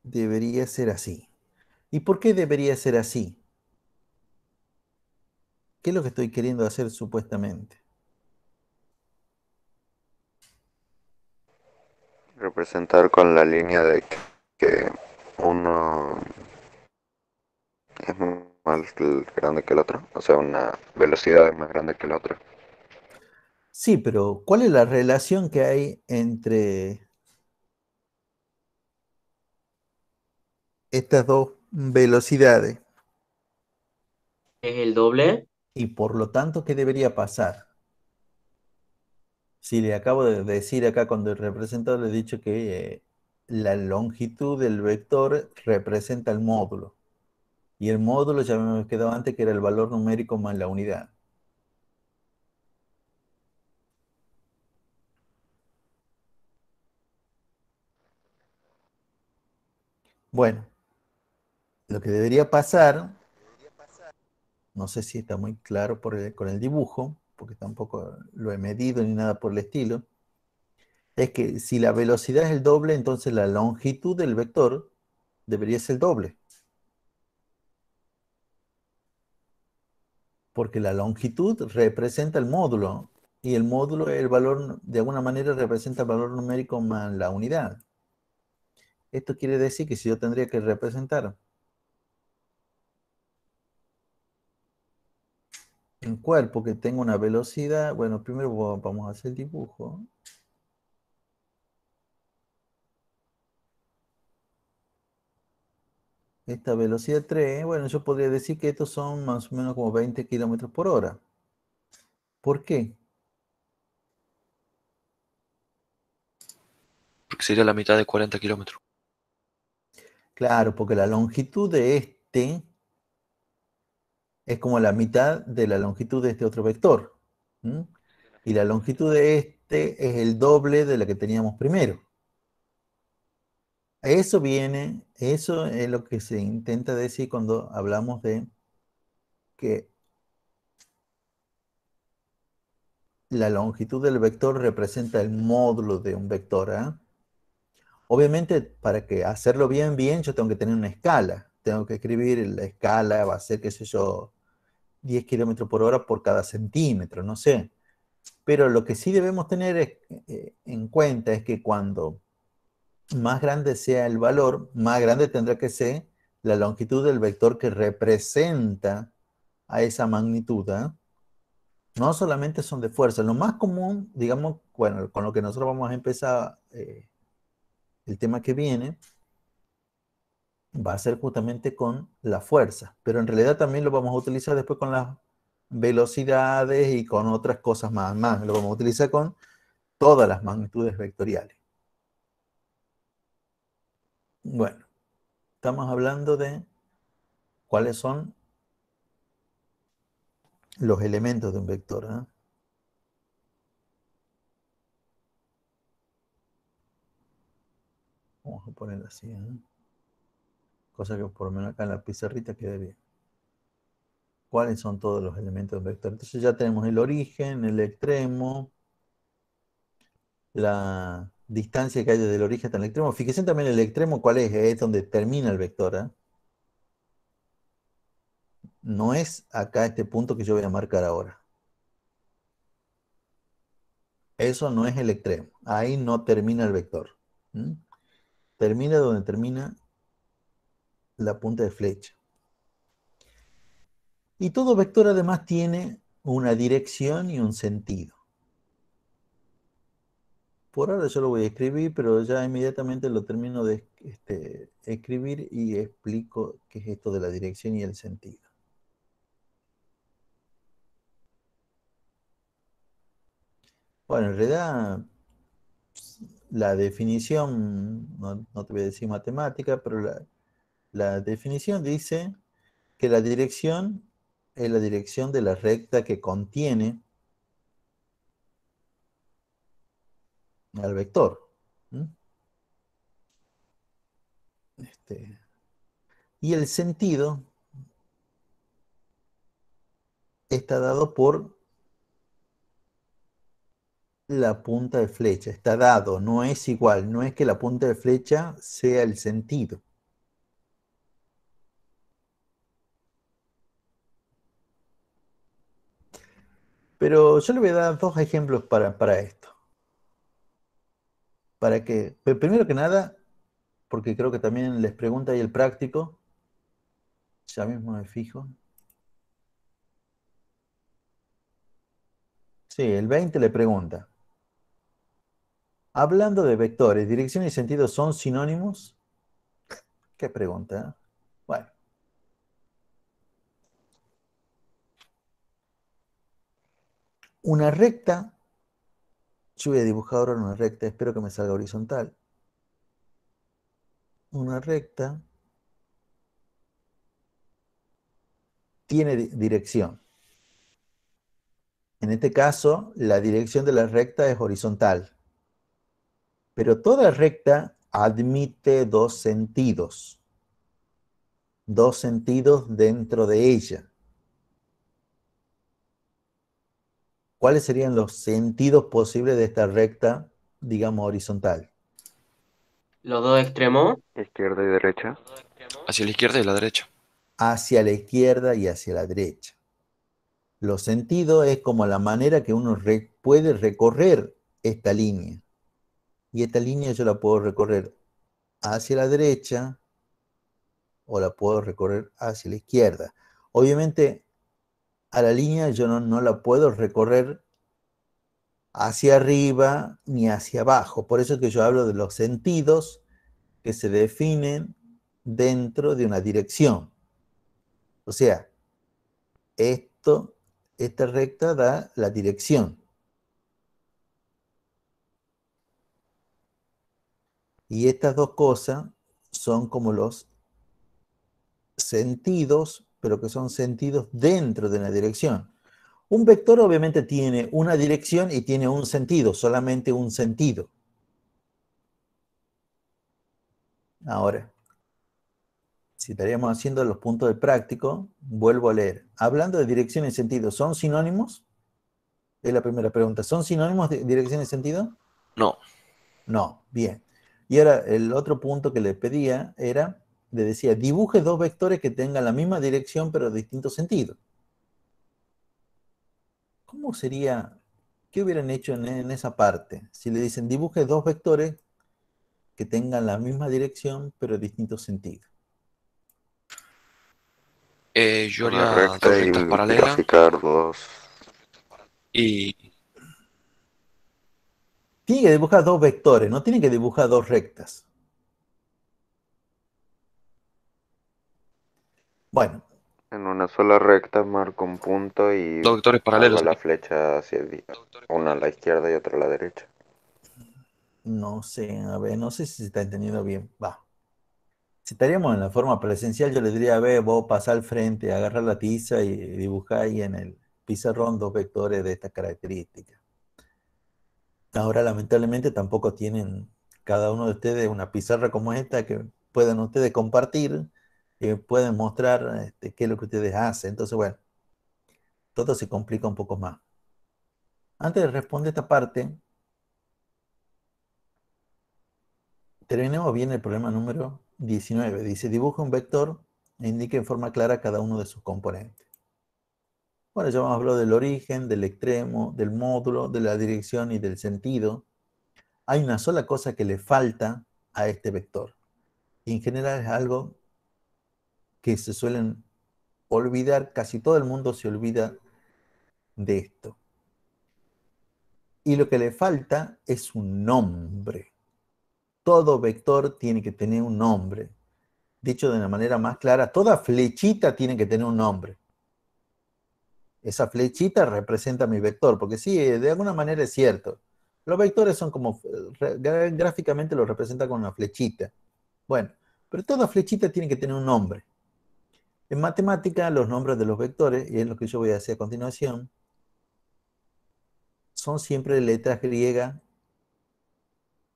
debería ser así. ¿Y por qué debería ser así? ¿Qué es lo que estoy queriendo hacer supuestamente? Representar con la línea de que uno es más grande que el otro, o sea, una velocidad es más grande que la otra. Sí, pero ¿cuál es la relación que hay entre estas dos velocidades? ¿Es el doble? Y por lo tanto, ¿qué debería pasar? Si le acabo de decir acá cuando el representado le he dicho que la longitud del vector representa el módulo. Y el módulo ya me habíamos quedado antes que era el valor numérico más la unidad. Bueno, lo que debería pasar, no sé si está muy claro con el dibujo, porque tampoco lo he medido ni nada por el estilo, es que si la velocidad es el doble, entonces la longitud del vector debería ser el doble. Porque la longitud representa el módulo y el módulo, el valor, de alguna manera representa el valor numérico más la unidad. Esto quiere decir que si yo tendría que representar un cuerpo que tenga una velocidad, bueno, primero vamos a hacer el dibujo. Esta velocidad 3, bueno, yo podría decir que estos son más o menos como 20 kilómetros por hora. ¿Por qué? Porque sería la mitad de 40 kilómetros. Claro, porque la longitud de este es como la mitad de la longitud de este otro vector. ¿Mm? Y la longitud de este es el doble de la que teníamos primero. Eso viene, eso es lo que se intenta decir cuando hablamos de que la longitud del vector representa el módulo de un vector. ¿Ah? Obviamente, para que hacerlo bien, yo tengo que tener una escala. Tengo que escribir la escala, va a ser, qué sé yo, 10 kilómetros por hora por cada centímetro, no sé. Pero lo que sí debemos tener en cuenta es que cuando más grande sea el valor, más grande tendrá que ser la longitud del vector que representa a esa magnitud. ¿Eh? No solamente son de fuerza. Lo más común, digamos, bueno, con lo que nosotros vamos a empezar el tema que viene, va a ser justamente con la fuerza. Pero en realidad también lo vamos a utilizar después con las velocidades y con otras cosas más. Lo vamos a utilizar con todas las magnitudes vectoriales. Bueno, estamos hablando de cuáles son los elementos de un vector. ¿Eh? Vamos a ponerlo así. ¿Eh? Cosa que por lo menos acá en la pizarrita quede bien. ¿Cuáles son todos los elementos de un vector? Entonces ya tenemos el origen, el extremo, la distancia que hay desde el origen hasta el extremo. Fíjense también el extremo, ¿cuál es? Es donde termina el vector. ¿Eh? No es acá este punto que yo voy a marcar ahora. Eso no es el extremo. Ahí no termina el vector. ¿Mm? Termina donde termina la punta de flecha. Y todo vector además tiene una dirección y un sentido. Por ahora yo lo voy a escribir, pero ya inmediatamente lo termino de escribir y explico qué es esto de la dirección y el sentido. Bueno, en realidad la definición, no te voy a decir matemática, pero la definición dice que la dirección es la dirección de la recta que contiene al vector. ¿Mm? Y el sentido está dado por la punta de flecha, está dado, no es igual, no es que la punta de flecha sea el sentido. Pero yo le voy a dar dos ejemplos para esto. Para que, primero que nada, porque creo que también les pregunta ahí el práctico, ya mismo me fijo. Sí, el 20 le pregunta. Hablando de vectores, dirección y sentido son sinónimos. ¿Qué pregunta? Bueno. Una recta, yo voy a dibujar ahora una recta, espero que me salga horizontal. Una recta tiene dirección. En este caso, la dirección de la recta es horizontal. Pero toda recta admite dos sentidos. Dos sentidos dentro de ella. ¿Cuáles serían los sentidos posibles de esta recta, digamos, horizontal? Los dos extremos. Izquierda y derecha. Hacia la izquierda y la derecha. Hacia la izquierda y hacia la derecha. Los sentidos es como la manera que uno puede recorrer esta línea. Y esta línea yo la puedo recorrer hacia la derecha o la puedo recorrer hacia la izquierda. Obviamente, a la línea yo no la puedo recorrer hacia arriba ni hacia abajo. Por eso es que yo hablo de los sentidos que se definen dentro de una dirección. O sea, esta recta da la dirección. Y estas dos cosas son como los sentidos, pero que son sentidos dentro de una dirección. Un vector obviamente tiene una dirección y tiene un sentido, solamente un sentido. Ahora, si estaríamos haciendo los puntos del práctico, vuelvo a leer. Hablando de dirección y sentido, ¿son sinónimos? Es la primera pregunta. ¿Son sinónimos de dirección y sentido? No. No, bien. Y ahora el otro punto que le pedía era, le decía, dibuje dos vectores que tengan la misma dirección pero distintos sentidos. ¿Cómo sería, qué hubieran hecho en esa parte? Si le dicen, dibuje dos vectores que tengan la misma dirección pero distintos sentidos. Yo Una haría dos recta y rectas paralelas graficar dos. y Tiene que dibujar dos vectores, no tiene que dibujar dos rectas. Bueno, En una sola recta marco un punto y dos vectores hago paralelos. la flecha hacia una a la izquierda y otra a la derecha. no sé, a ver, no sé si se está entendiendo bien. Va. Si estaríamos en la forma presencial, yo le diría, a ver, vos pasá al frente, agarrar la tiza y dibujar ahí en el pizarrón dos vectores de esta característica. Ahora, lamentablemente, tampoco tienen cada uno de ustedes una pizarra como esta que puedan ustedes compartir, que pueden mostrar qué es lo que ustedes hacen. Entonces, bueno, todo se complica un poco más. Antes de responder esta parte, terminemos bien el problema número 19. Dice, dibuja un vector e indique en forma clara cada uno de sus componentes. Bueno, ya hemos hablado del origen, del extremo, del módulo, de la dirección y del sentido. Hay una sola cosa que le falta a este vector. Y en general es algo que se suelen olvidar, casi todo el mundo se olvida de esto. Y lo que le falta es un nombre. Todo vector tiene que tener un nombre. Dicho de una manera más clara, toda flechita tiene que tener un nombre. Esa flechita representa mi vector, porque sí, de alguna manera es cierto. Los vectores son como, gráficamente lo representa con una flechita. Bueno, pero toda flechita tiene que tener un nombre. En matemática, los nombres de los vectores, y es lo que yo voy a hacer a continuación, son siempre letras griegas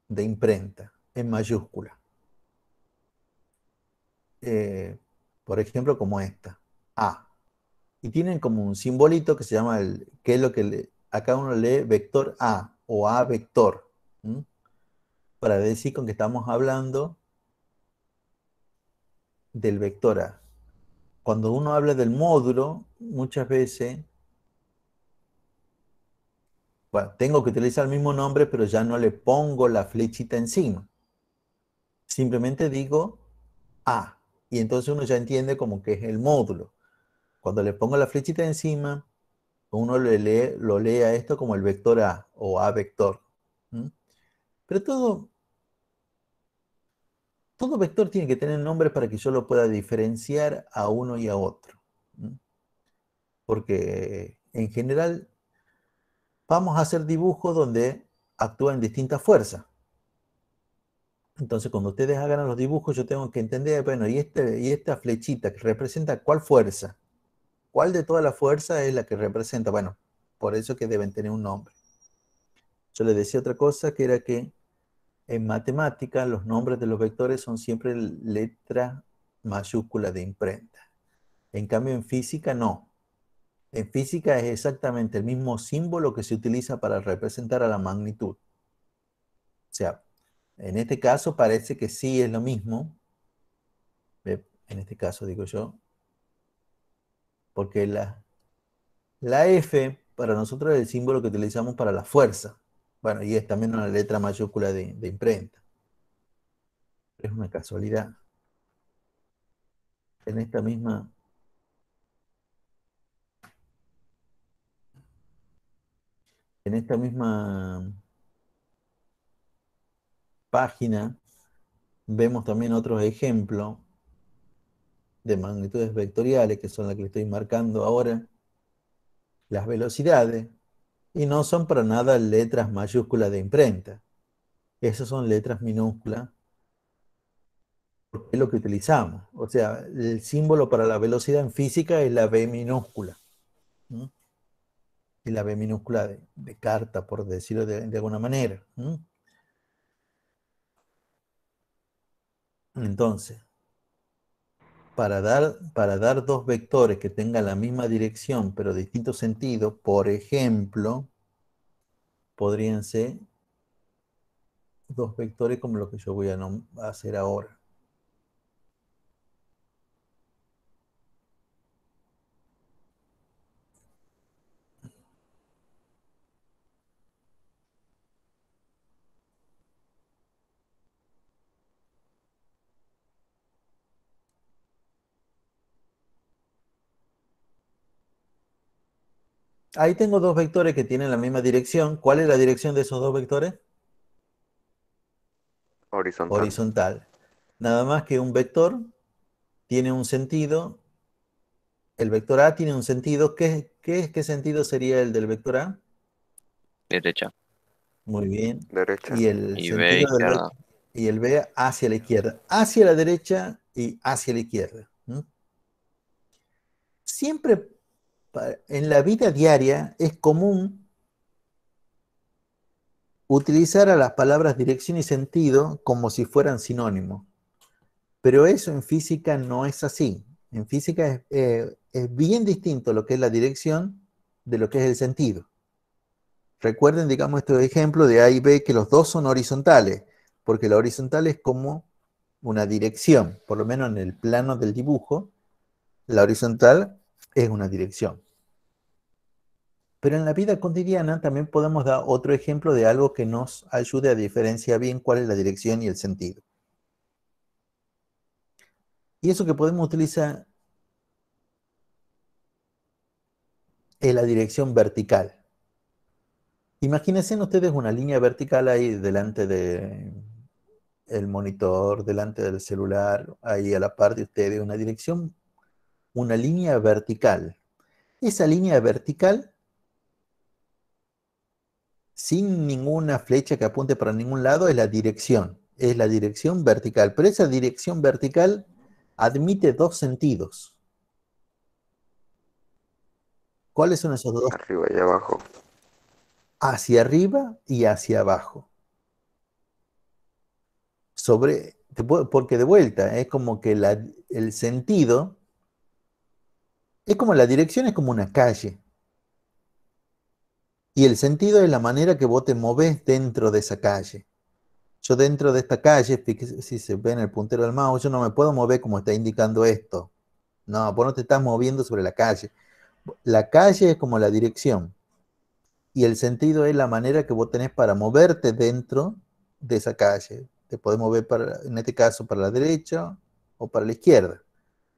de imprenta, en mayúscula. Por ejemplo, como esta, A. Y tienen como un simbolito que se llama, que es lo que acá uno lee vector A o A vector. Para decir con que estamos hablando del vector A. Cuando uno habla del módulo, muchas veces, bueno, tengo que utilizar el mismo nombre, pero ya no le pongo la flechita encima. Simplemente digo A. Y entonces uno ya entiende como que es el módulo. Cuando le pongo la flechita encima, uno lo lee a esto como el vector A o A vector. Pero todo vector tiene que tener nombre para que yo lo pueda diferenciar a uno y a otro. Porque en general vamos a hacer dibujos donde actúan distintas fuerzas. Entonces, cuando ustedes hagan los dibujos, yo tengo que entender, bueno, y esta flechita que representa cuál fuerza, cuál de todas las fuerzas es la que representa. Bueno, por eso que deben tener un nombre. Yo les decía otra cosa, que era que en matemática los nombres de los vectores son siempre letra mayúscula de imprenta. En cambio, en física no. En física es exactamente el mismo símbolo que se utiliza para representar a la magnitud. O sea, en este caso parece que sí es lo mismo. En este caso digo yo. Porque la F para nosotros es el símbolo que utilizamos para la fuerza. Bueno, y es también una letra mayúscula de imprenta. Es una casualidad. En esta misma página vemos también otros ejemplos de magnitudes vectoriales, que son las que estoy marcando ahora, las velocidades, y no son para nada letras mayúsculas de imprenta. Esas son letras minúsculas, porque es lo que utilizamos. O sea, el símbolo para la velocidad en física es la B minúscula. Y la B minúscula de carta, por decirlo de alguna manera. Entonces, para dar dos vectores que tengan la misma dirección pero distinto sentido, por ejemplo, podrían ser dos vectores como lo que yo voy a hacer ahora. Ahí tengo dos vectores que tienen la misma dirección. ¿Cuál es la dirección de esos dos vectores? Horizontal. Horizontal. Nada más que un vector tiene un sentido. El vector A tiene un sentido. ¿Qué sentido sería el del vector A? Derecha. Muy bien. Derecha. Y el Y B sentido del izquierda. y el B hacia la izquierda. Hacia la derecha y hacia la izquierda. Siempre en la vida diaria es común utilizar a las palabras dirección y sentido como si fueran sinónimos. Pero eso en física no es así. En física es bien distinto lo que es la dirección de lo que es el sentido. Recuerden, digamos, este ejemplo de A y B, que los dos son horizontales, porque la horizontal es como una dirección, por lo menos en el plano del dibujo, la horizontal es una dirección. Pero en la vida cotidiana también podemos dar otro ejemplo de algo que nos ayude a diferenciar bien cuál es la dirección y el sentido. Y eso que podemos utilizar es la dirección vertical. Imagínense ustedes una línea vertical ahí delante del monitor, delante del celular, ahí a la par de ustedes, una dirección, una línea vertical. Esa línea vertical, sin ninguna flecha que apunte para ningún lado, es la dirección vertical. Pero esa dirección vertical admite dos sentidos. ¿Cuáles son esos dos? Arriba y abajo. Hacia arriba y hacia abajo. Porque de vuelta, es como que el sentido, es como la dirección, es como una calle. Y el sentido es la manera que vos te movés dentro de esa calle. Yo dentro de esta calle, fíjese, si se ve en el puntero del mouse, yo no me puedo mover como está indicando esto. No, vos no te estás moviendo sobre la calle. La calle es como la dirección. Y el sentido es la manera que vos tenés para moverte dentro de esa calle. Te podés mover, en este caso, para la derecha o para la izquierda.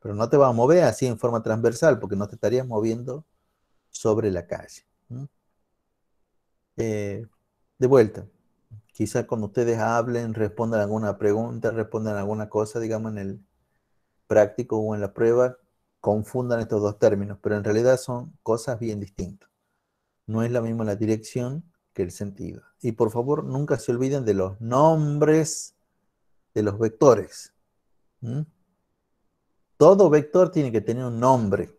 Pero no te vas a mover así en forma transversal porque no te estarías moviendo sobre la calle. De vuelta, quizás cuando ustedes hablen, respondan alguna pregunta, respondan alguna cosa, digamos, en el práctico o en la prueba, confundan estos dos términos, pero en realidad son cosas bien distintas. No es la misma la dirección que el sentido. Y por favor, nunca se olviden de los nombres de los vectores. Todo vector tiene que tener un nombre.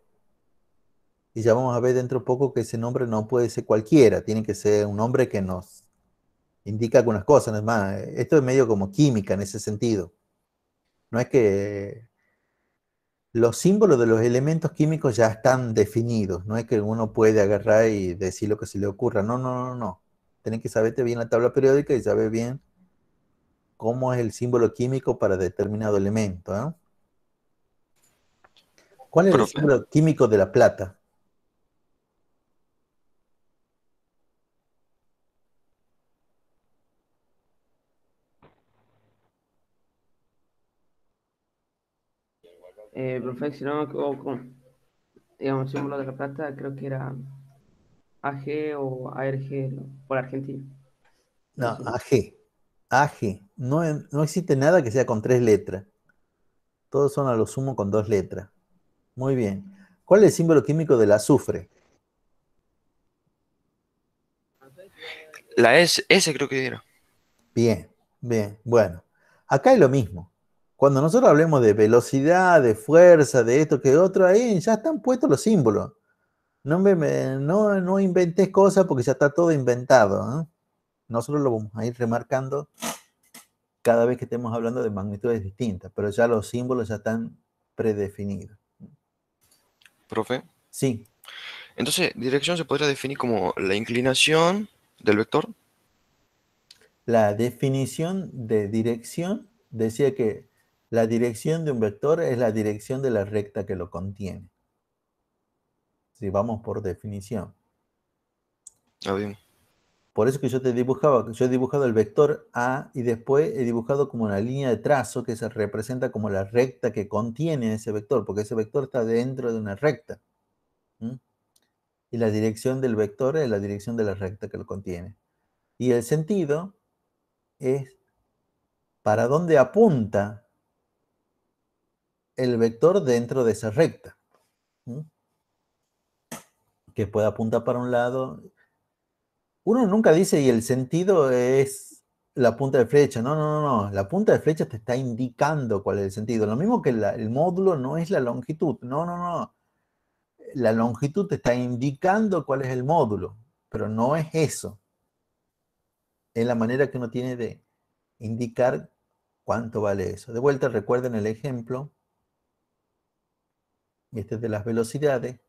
Y ya vamos a ver dentro de poco que ese nombre no puede ser cualquiera, tiene que ser un nombre que nos indica algunas cosas. No es más, esto es medio como química en ese sentido. No es que los símbolos de los elementos químicos ya están definidos, no es que uno puede agarrar y decir lo que se le ocurra. No, no, no, no. Tenés que saberte bien la tabla periódica y saber bien cómo es el símbolo químico para determinado elemento, ¿eh? ¿Cuál es el Profe, símbolo químico de la plata? Profe, si no me equivoco, digamos, el símbolo de la plata creo que era AG o ARG, ¿no? Por Argentina. No, No sé. AG. AG. No, no existe nada que sea con 3 letras. Todos son a lo sumo con 2 letras. Muy bien. ¿Cuál es el símbolo químico del azufre? la S creo que era. Bien, bien. Bueno, acá es lo mismo. Cuando nosotros hablemos de velocidad, de fuerza, de esto que otro, ahí ya están puestos los símbolos. No inventes cosas porque ya está todo inventado, ¿eh? Nosotros lo vamos a ir remarcando cada vez que estemos hablando de magnitudes distintas, pero ya los símbolos ya están predefinidos. Profe, Sí, entonces dirección se podría definir como la inclinación del vector. la definición de dirección decía que la dirección de un vector es la dirección de la recta que lo contiene. Si vamos por definición. Ah, bien. Por eso que yo he dibujado el vector A y después he dibujado como una línea de trazo que se representa como la recta que contiene ese vector, porque ese vector está dentro de una recta. Y la dirección del vector es la dirección de la recta que lo contiene. Y el sentido es para dónde apunta el vector dentro de esa recta. Que puede apuntar para un lado. Uno nunca dice y el sentido es la punta de flecha. No, no, no, no. La punta de flecha te está indicando cuál es el sentido. Lo mismo que el módulo no es la longitud. No, no, no. La longitud te está indicando cuál es el módulo, pero no es eso. Es la manera que uno tiene de indicar cuánto vale eso. De vuelta, recuerden el ejemplo, este es de las velocidades,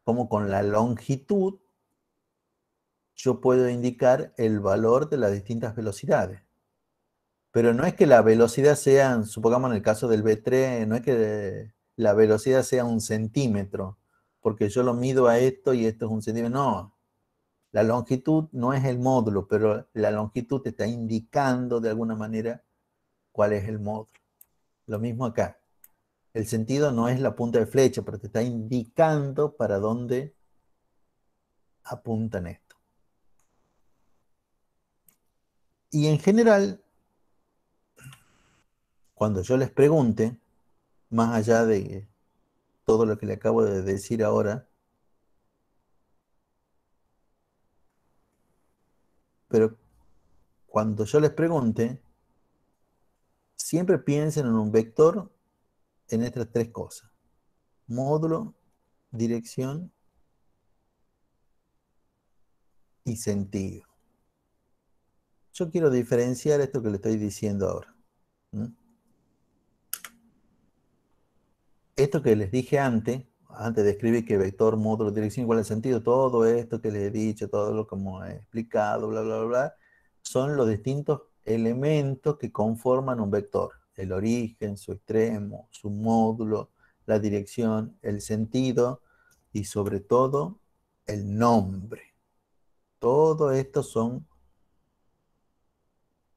como con la longitud yo puedo indicar el valor de las distintas velocidades. Pero no es que la velocidad sea, supongamos en el caso del V3, no es que la velocidad sea un centímetro, porque yo lo mido a esto y esto es un centímetro. No, la longitud no es el módulo, pero la longitud te está indicando de alguna manera cuál es el módulo. Lo mismo acá. El sentido no es la punta de flecha, pero te está indicando para dónde apuntan esto. Y en general, cuando yo les pregunte, más allá de todo lo que le acabo de decir ahora, pero cuando yo les pregunte, siempre piensen en un vector en estas 3 cosas: módulo, dirección y sentido. Yo quiero diferenciar esto que le estoy diciendo ahora. Esto que les dije antes, antes de escribir que vector, módulo, dirección igual al sentido, todo esto que les he dicho, todo lo como he explicado, bla, bla, bla, bla, son los distintos elementos que conforman un vector. El origen, su extremo, su módulo, la dirección, el sentido y sobre todo el nombre. Todo esto son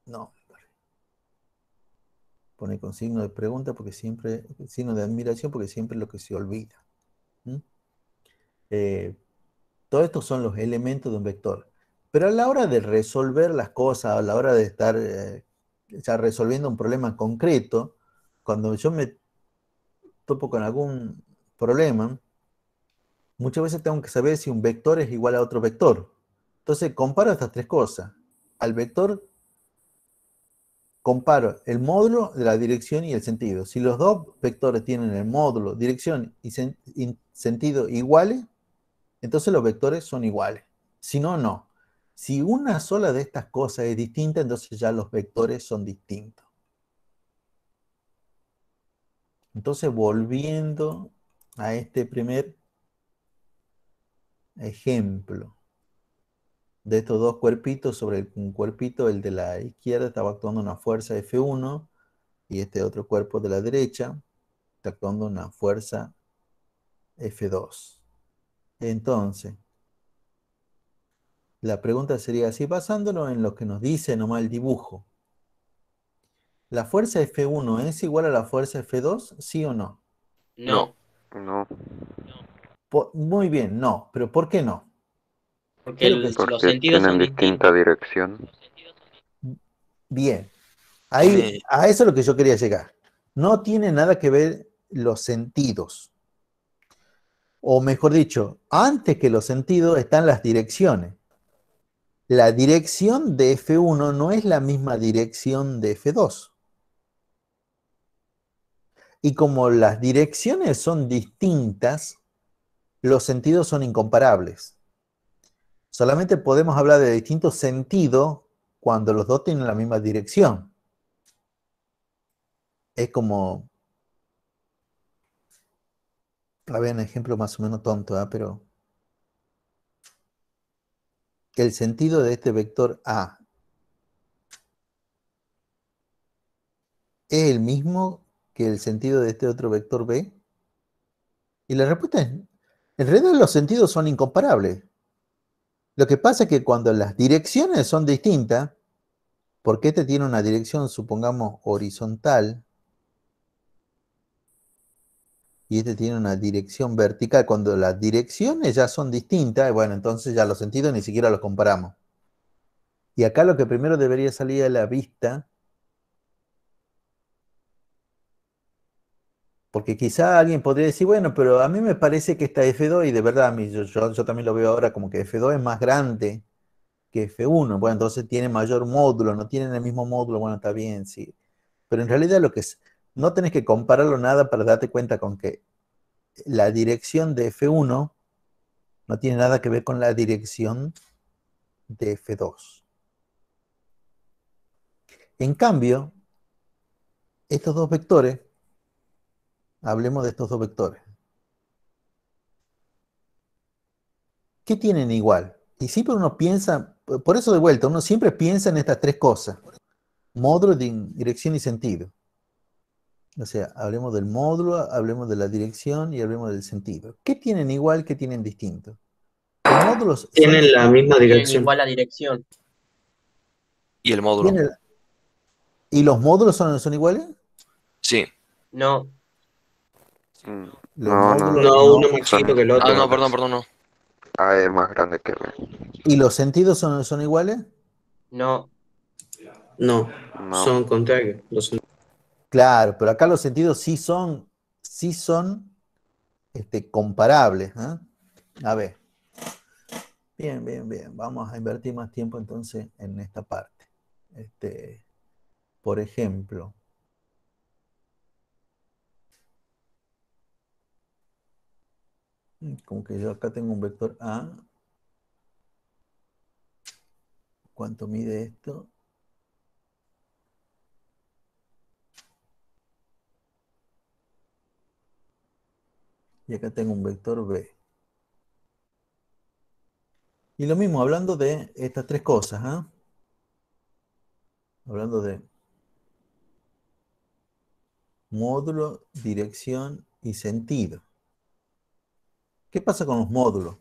nombres. Pone con signo de pregunta porque siempre, signo de admiración porque siempre es lo que se olvida. ¿Mm? Todos estos son los elementos de un vector. Pero a la hora de resolver las cosas, a la hora de estar ya resolviendo un problema concreto, cuando yo me topo con algún problema, muchas veces tengo que saber si un vector es igual a otro vector. Entonces comparo estas tres cosas. Al vector comparo el módulo de la dirección y el sentido. Si los dos vectores tienen el módulo, dirección y sentido iguales, entonces los vectores son iguales. Si no, no. Si una sola de estas cosas es distinta, entonces ya los vectores son distintos. Entonces, volviendo a este primer ejemplo de estos dos cuerpitos, sobre un cuerpito, el de la izquierda, estaba actuando una fuerza F1 y este otro cuerpo de la derecha está actuando una fuerza F2. Entonces, la pregunta sería así, basándolo en lo que nos dice nomás el dibujo. ¿La fuerza F1 es igual a la fuerza F2? ¿Sí o no? No, No, Muy bien, no. ¿Pero por qué no? porque ¿Qué es lo que los porque sentidos tienen son distinta distintos. dirección. Bien. Ahí, Me- a eso es lo que yo quería llegar. No tiene nada que ver los sentidos. O mejor dicho, antes que los sentidos están las direcciones. La dirección de F1 no es la misma dirección de F2. Y como las direcciones son distintas, los sentidos son incomparables. Solamente podemos hablar de distintos sentidos cuando los dos tienen la misma dirección. Es como, a ver, un ejemplo más o menos tonto, pero el sentido de este vector A es el mismo que el sentido de este otro vector B. Y la respuesta es, en realidad los sentidos son incomparables. Lo que pasa es que cuando las direcciones son distintas, porque este tiene una dirección, supongamos, horizontal, y este tiene una dirección vertical, cuando las direcciones ya son distintas, bueno, entonces ya los sentidos ni siquiera los comparamos. Y acá lo que primero debería salir a la vista, porque quizá alguien podría decir, bueno, pero a mí me parece que esta F2, y de verdad, a mí, yo también lo veo ahora como que F2 es más grande que F1, bueno, entonces tiene mayor módulo, no tienen el mismo módulo, bueno, está bien, sí. Pero en realidad lo que es, no tenés que compararlo nada para darte cuenta con que la dirección de F1 no tiene nada que ver con la dirección de F2. En cambio, estos dos vectores, hablemos de estos dos vectores. ¿Qué tienen igual? Y siempre uno piensa, por eso de vuelta, uno siempre piensa en estas tres cosas. Módulo, dirección y sentido. O sea, hablemos del módulo, hablemos de la dirección y hablemos del sentido. ¿Qué tienen igual, qué tienen distinto? Los módulos son Tienen la misma Tienen dirección. igual la dirección. ¿Y el módulo? ¿Y los módulos son iguales? Sí. No, Mm, Los No, módulos No, no. uno más chico que el Ah, otro, me no, perdón, parece. perdón, no. A es más grande que B. ¿Y los sentidos son iguales? no, No, No, son contrarios. Claro, pero acá los sentidos sí son comparables. ¿Eh? A ver, bien, bien, bien. Vamos a invertir más tiempo entonces en esta parte. Por ejemplo, como que yo acá tengo un vector A. ¿Cuánto mide esto? Y acá tengo un vector B. Y lo mismo, hablando de estas tres cosas, ¿ah? Hablando de módulo, dirección y sentido. ¿Qué pasa con los módulos?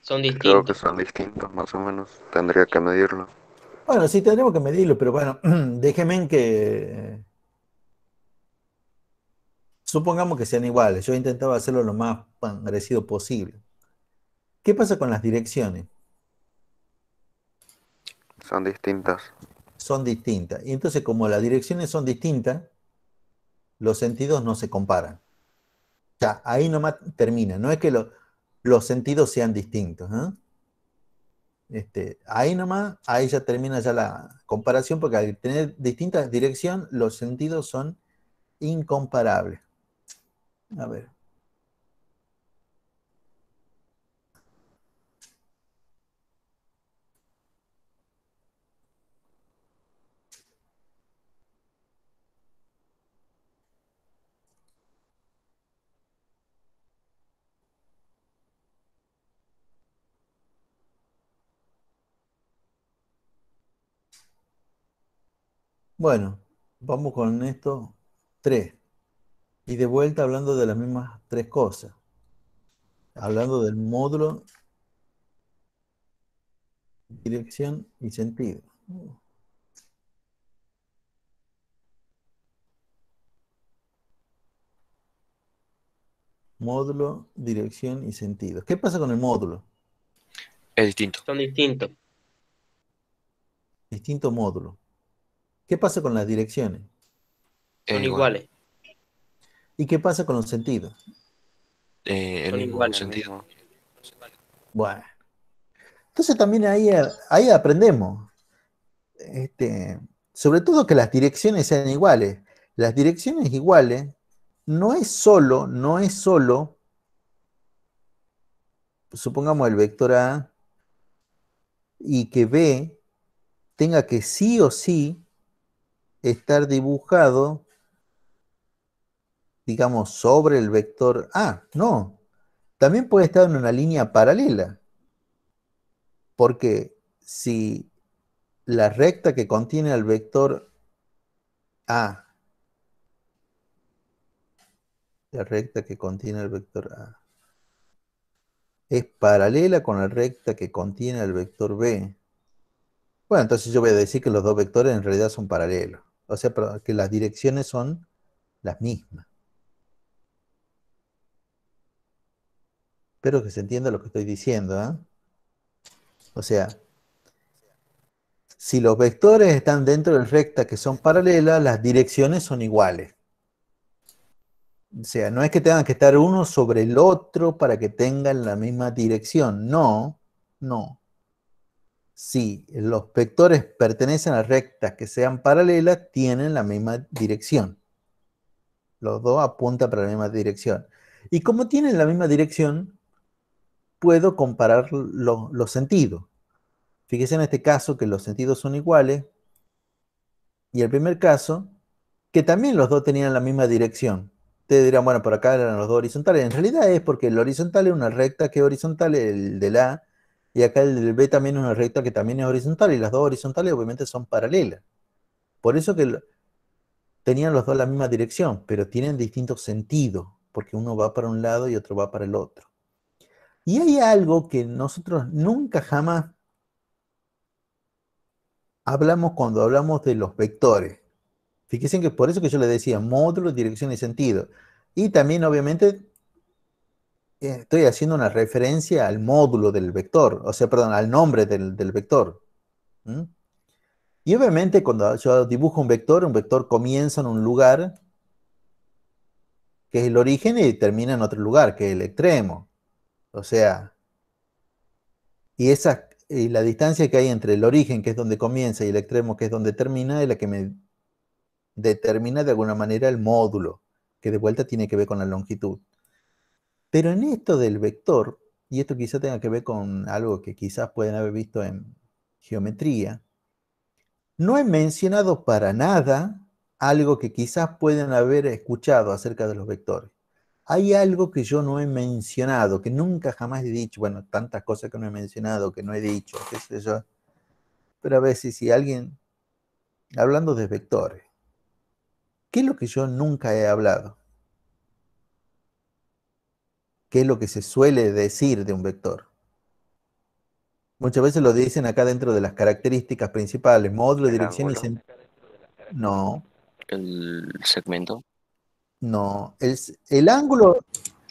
Son Creo que distintos. son distintos, más o menos. Tendría que medirlo. Bueno, sí tendremos que medirlo, pero bueno, déjenme que supongamos que sean iguales. Yo he intentado hacerlo lo más parecido posible. ¿Qué pasa con las direcciones? Son distintas. Son distintas. Y entonces, como las direcciones son distintas, los sentidos no se comparan. O sea, ahí nomás termina. No es que los sentidos sean distintos, ¿eh? Ahí nomás, ahí ya termina ya la comparación, porque al tener distintas direcciones, los sentidos son incomparables. A ver. Bueno, vamos con esto. 3. Y de vuelta hablando de las mismas tres cosas. Hablando del módulo, dirección y sentido. Módulo, dirección y sentido. ¿Qué pasa con el módulo? Es distinto. Son distintos. Distinto módulo. ¿Qué pasa con las direcciones? Es Son igual. iguales. ¿Y qué pasa con los sentidos? El Son mismo iguales. El sentido. mismo. Bueno. Entonces también ahí aprendemos. Sobre todo que las direcciones sean iguales. Las direcciones iguales no es solo, supongamos el vector A, y que B tenga que sí o sí estar dibujado, digamos, sobre el vector A. No, también puede estar en una línea paralela, porque si la recta que contiene el vector A, la recta que contiene el vector A, es paralela con la recta que contiene el vector B, bueno, entonces yo voy a decir que los dos vectores en realidad son paralelos. O sea, que las direcciones son las mismas. Espero que se entienda lo que estoy diciendo, ¿eh? O sea, si los vectores están dentro de rectas que son paralelas, las direcciones son iguales. O sea, no es que tengan que estar uno sobre el otro para que tengan la misma dirección. No, no. Si los vectores pertenecen a rectas que sean paralelas, tienen la misma dirección. Los dos apuntan para la misma dirección. Y como tienen la misma dirección, puedo comparar los sentidos. Fíjense en este caso que los sentidos son iguales. Y el primer caso, que también los dos tenían la misma dirección. Ustedes dirán, bueno, por acá eran los dos horizontales. En realidad es porque el horizontal es una recta que es horizontal, el del A, y acá el del B también es una recta que también es horizontal, y las dos horizontales obviamente son paralelas. Por eso que tenían los dos la misma dirección, pero tienen distintos sentidos, porque uno va para un lado y otro va para el otro. Y hay algo que nosotros nunca jamás hablamos cuando hablamos de los vectores. Fíjense que por eso que yo les decía módulo, dirección y sentido. Y también obviamente estoy haciendo una referencia al módulo del vector, o sea, perdón, al nombre del vector. ¿Mm? Y obviamente cuando yo dibujo un vector comienza en un lugar que es el origen y termina en otro lugar, que es el extremo. O sea, y la distancia que hay entre el origen, que es donde comienza, y el extremo, que es donde termina, es la que me determina de alguna manera el módulo, que de vuelta tiene que ver con la longitud. Pero en esto del vector, y esto quizá tenga que ver con algo que quizás pueden haber visto en geometría, No he mencionado para nada algo que quizás pueden haber escuchado acerca de los vectores. Hay algo que yo no he mencionado, que nunca jamás he dicho, bueno, tantas cosas que no he mencionado, que no he dicho, qué sé yo. Pero a veces si alguien, hablando de vectores, ¿qué es lo que yo nunca he hablado? ¿Qué es lo que se suele decir de un vector? Muchas veces lo dicen acá dentro de las características principales, módulo, El dirección y ángulo. sentido. No, El segmento. no. El ángulo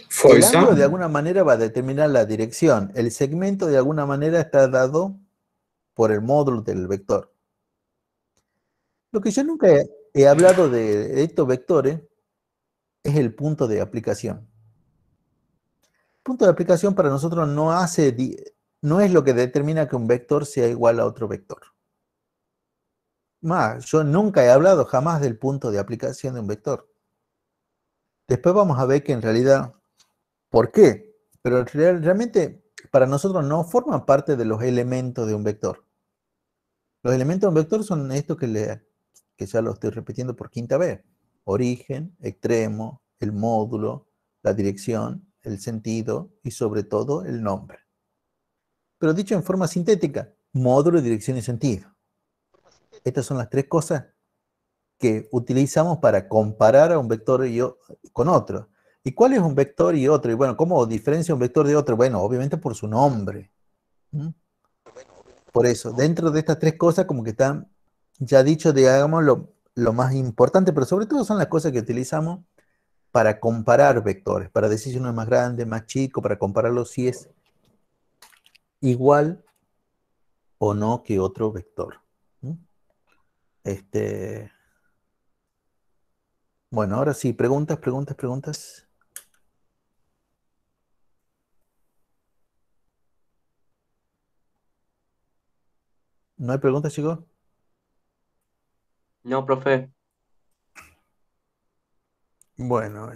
Fuerza. de alguna manera va a determinar la dirección. El segmento de alguna manera está dado por el módulo del vector. Lo que yo nunca he hablado de estos vectores es el punto de aplicación. El punto de aplicación para nosotros no es lo que determina que un vector sea igual a otro vector. Más, yo nunca he hablado jamás del punto de aplicación de un vector. Después vamos a ver que en realidad, ¿por qué? Pero realmente para nosotros no forman parte de los elementos de un vector. Los elementos de un vector son estos que ya lo estoy repitiendo por quinta vez. Origen, extremo, el módulo, la dirección, el sentido y sobre todo el nombre. Pero dicho en forma sintética, módulo, dirección y sentido. Estas son las tres cosas que utilizamos para comparar a un vector con otro. ¿Y cuál es un vector y otro? Y bueno, ¿cómo diferencia un vector de otro? Bueno, obviamente por su nombre. ¿Mm? Por eso, dentro de estas tres cosas como que están ya dicho, digamos, lo más importante, pero sobre todo son las cosas que utilizamos para comparar vectores, para decir si uno es más grande, más chico, para compararlo si es igual o no que otro vector. ¿Mm? Bueno, ahora sí, preguntas. ¿No hay preguntas, chicos? No, profe. Bueno,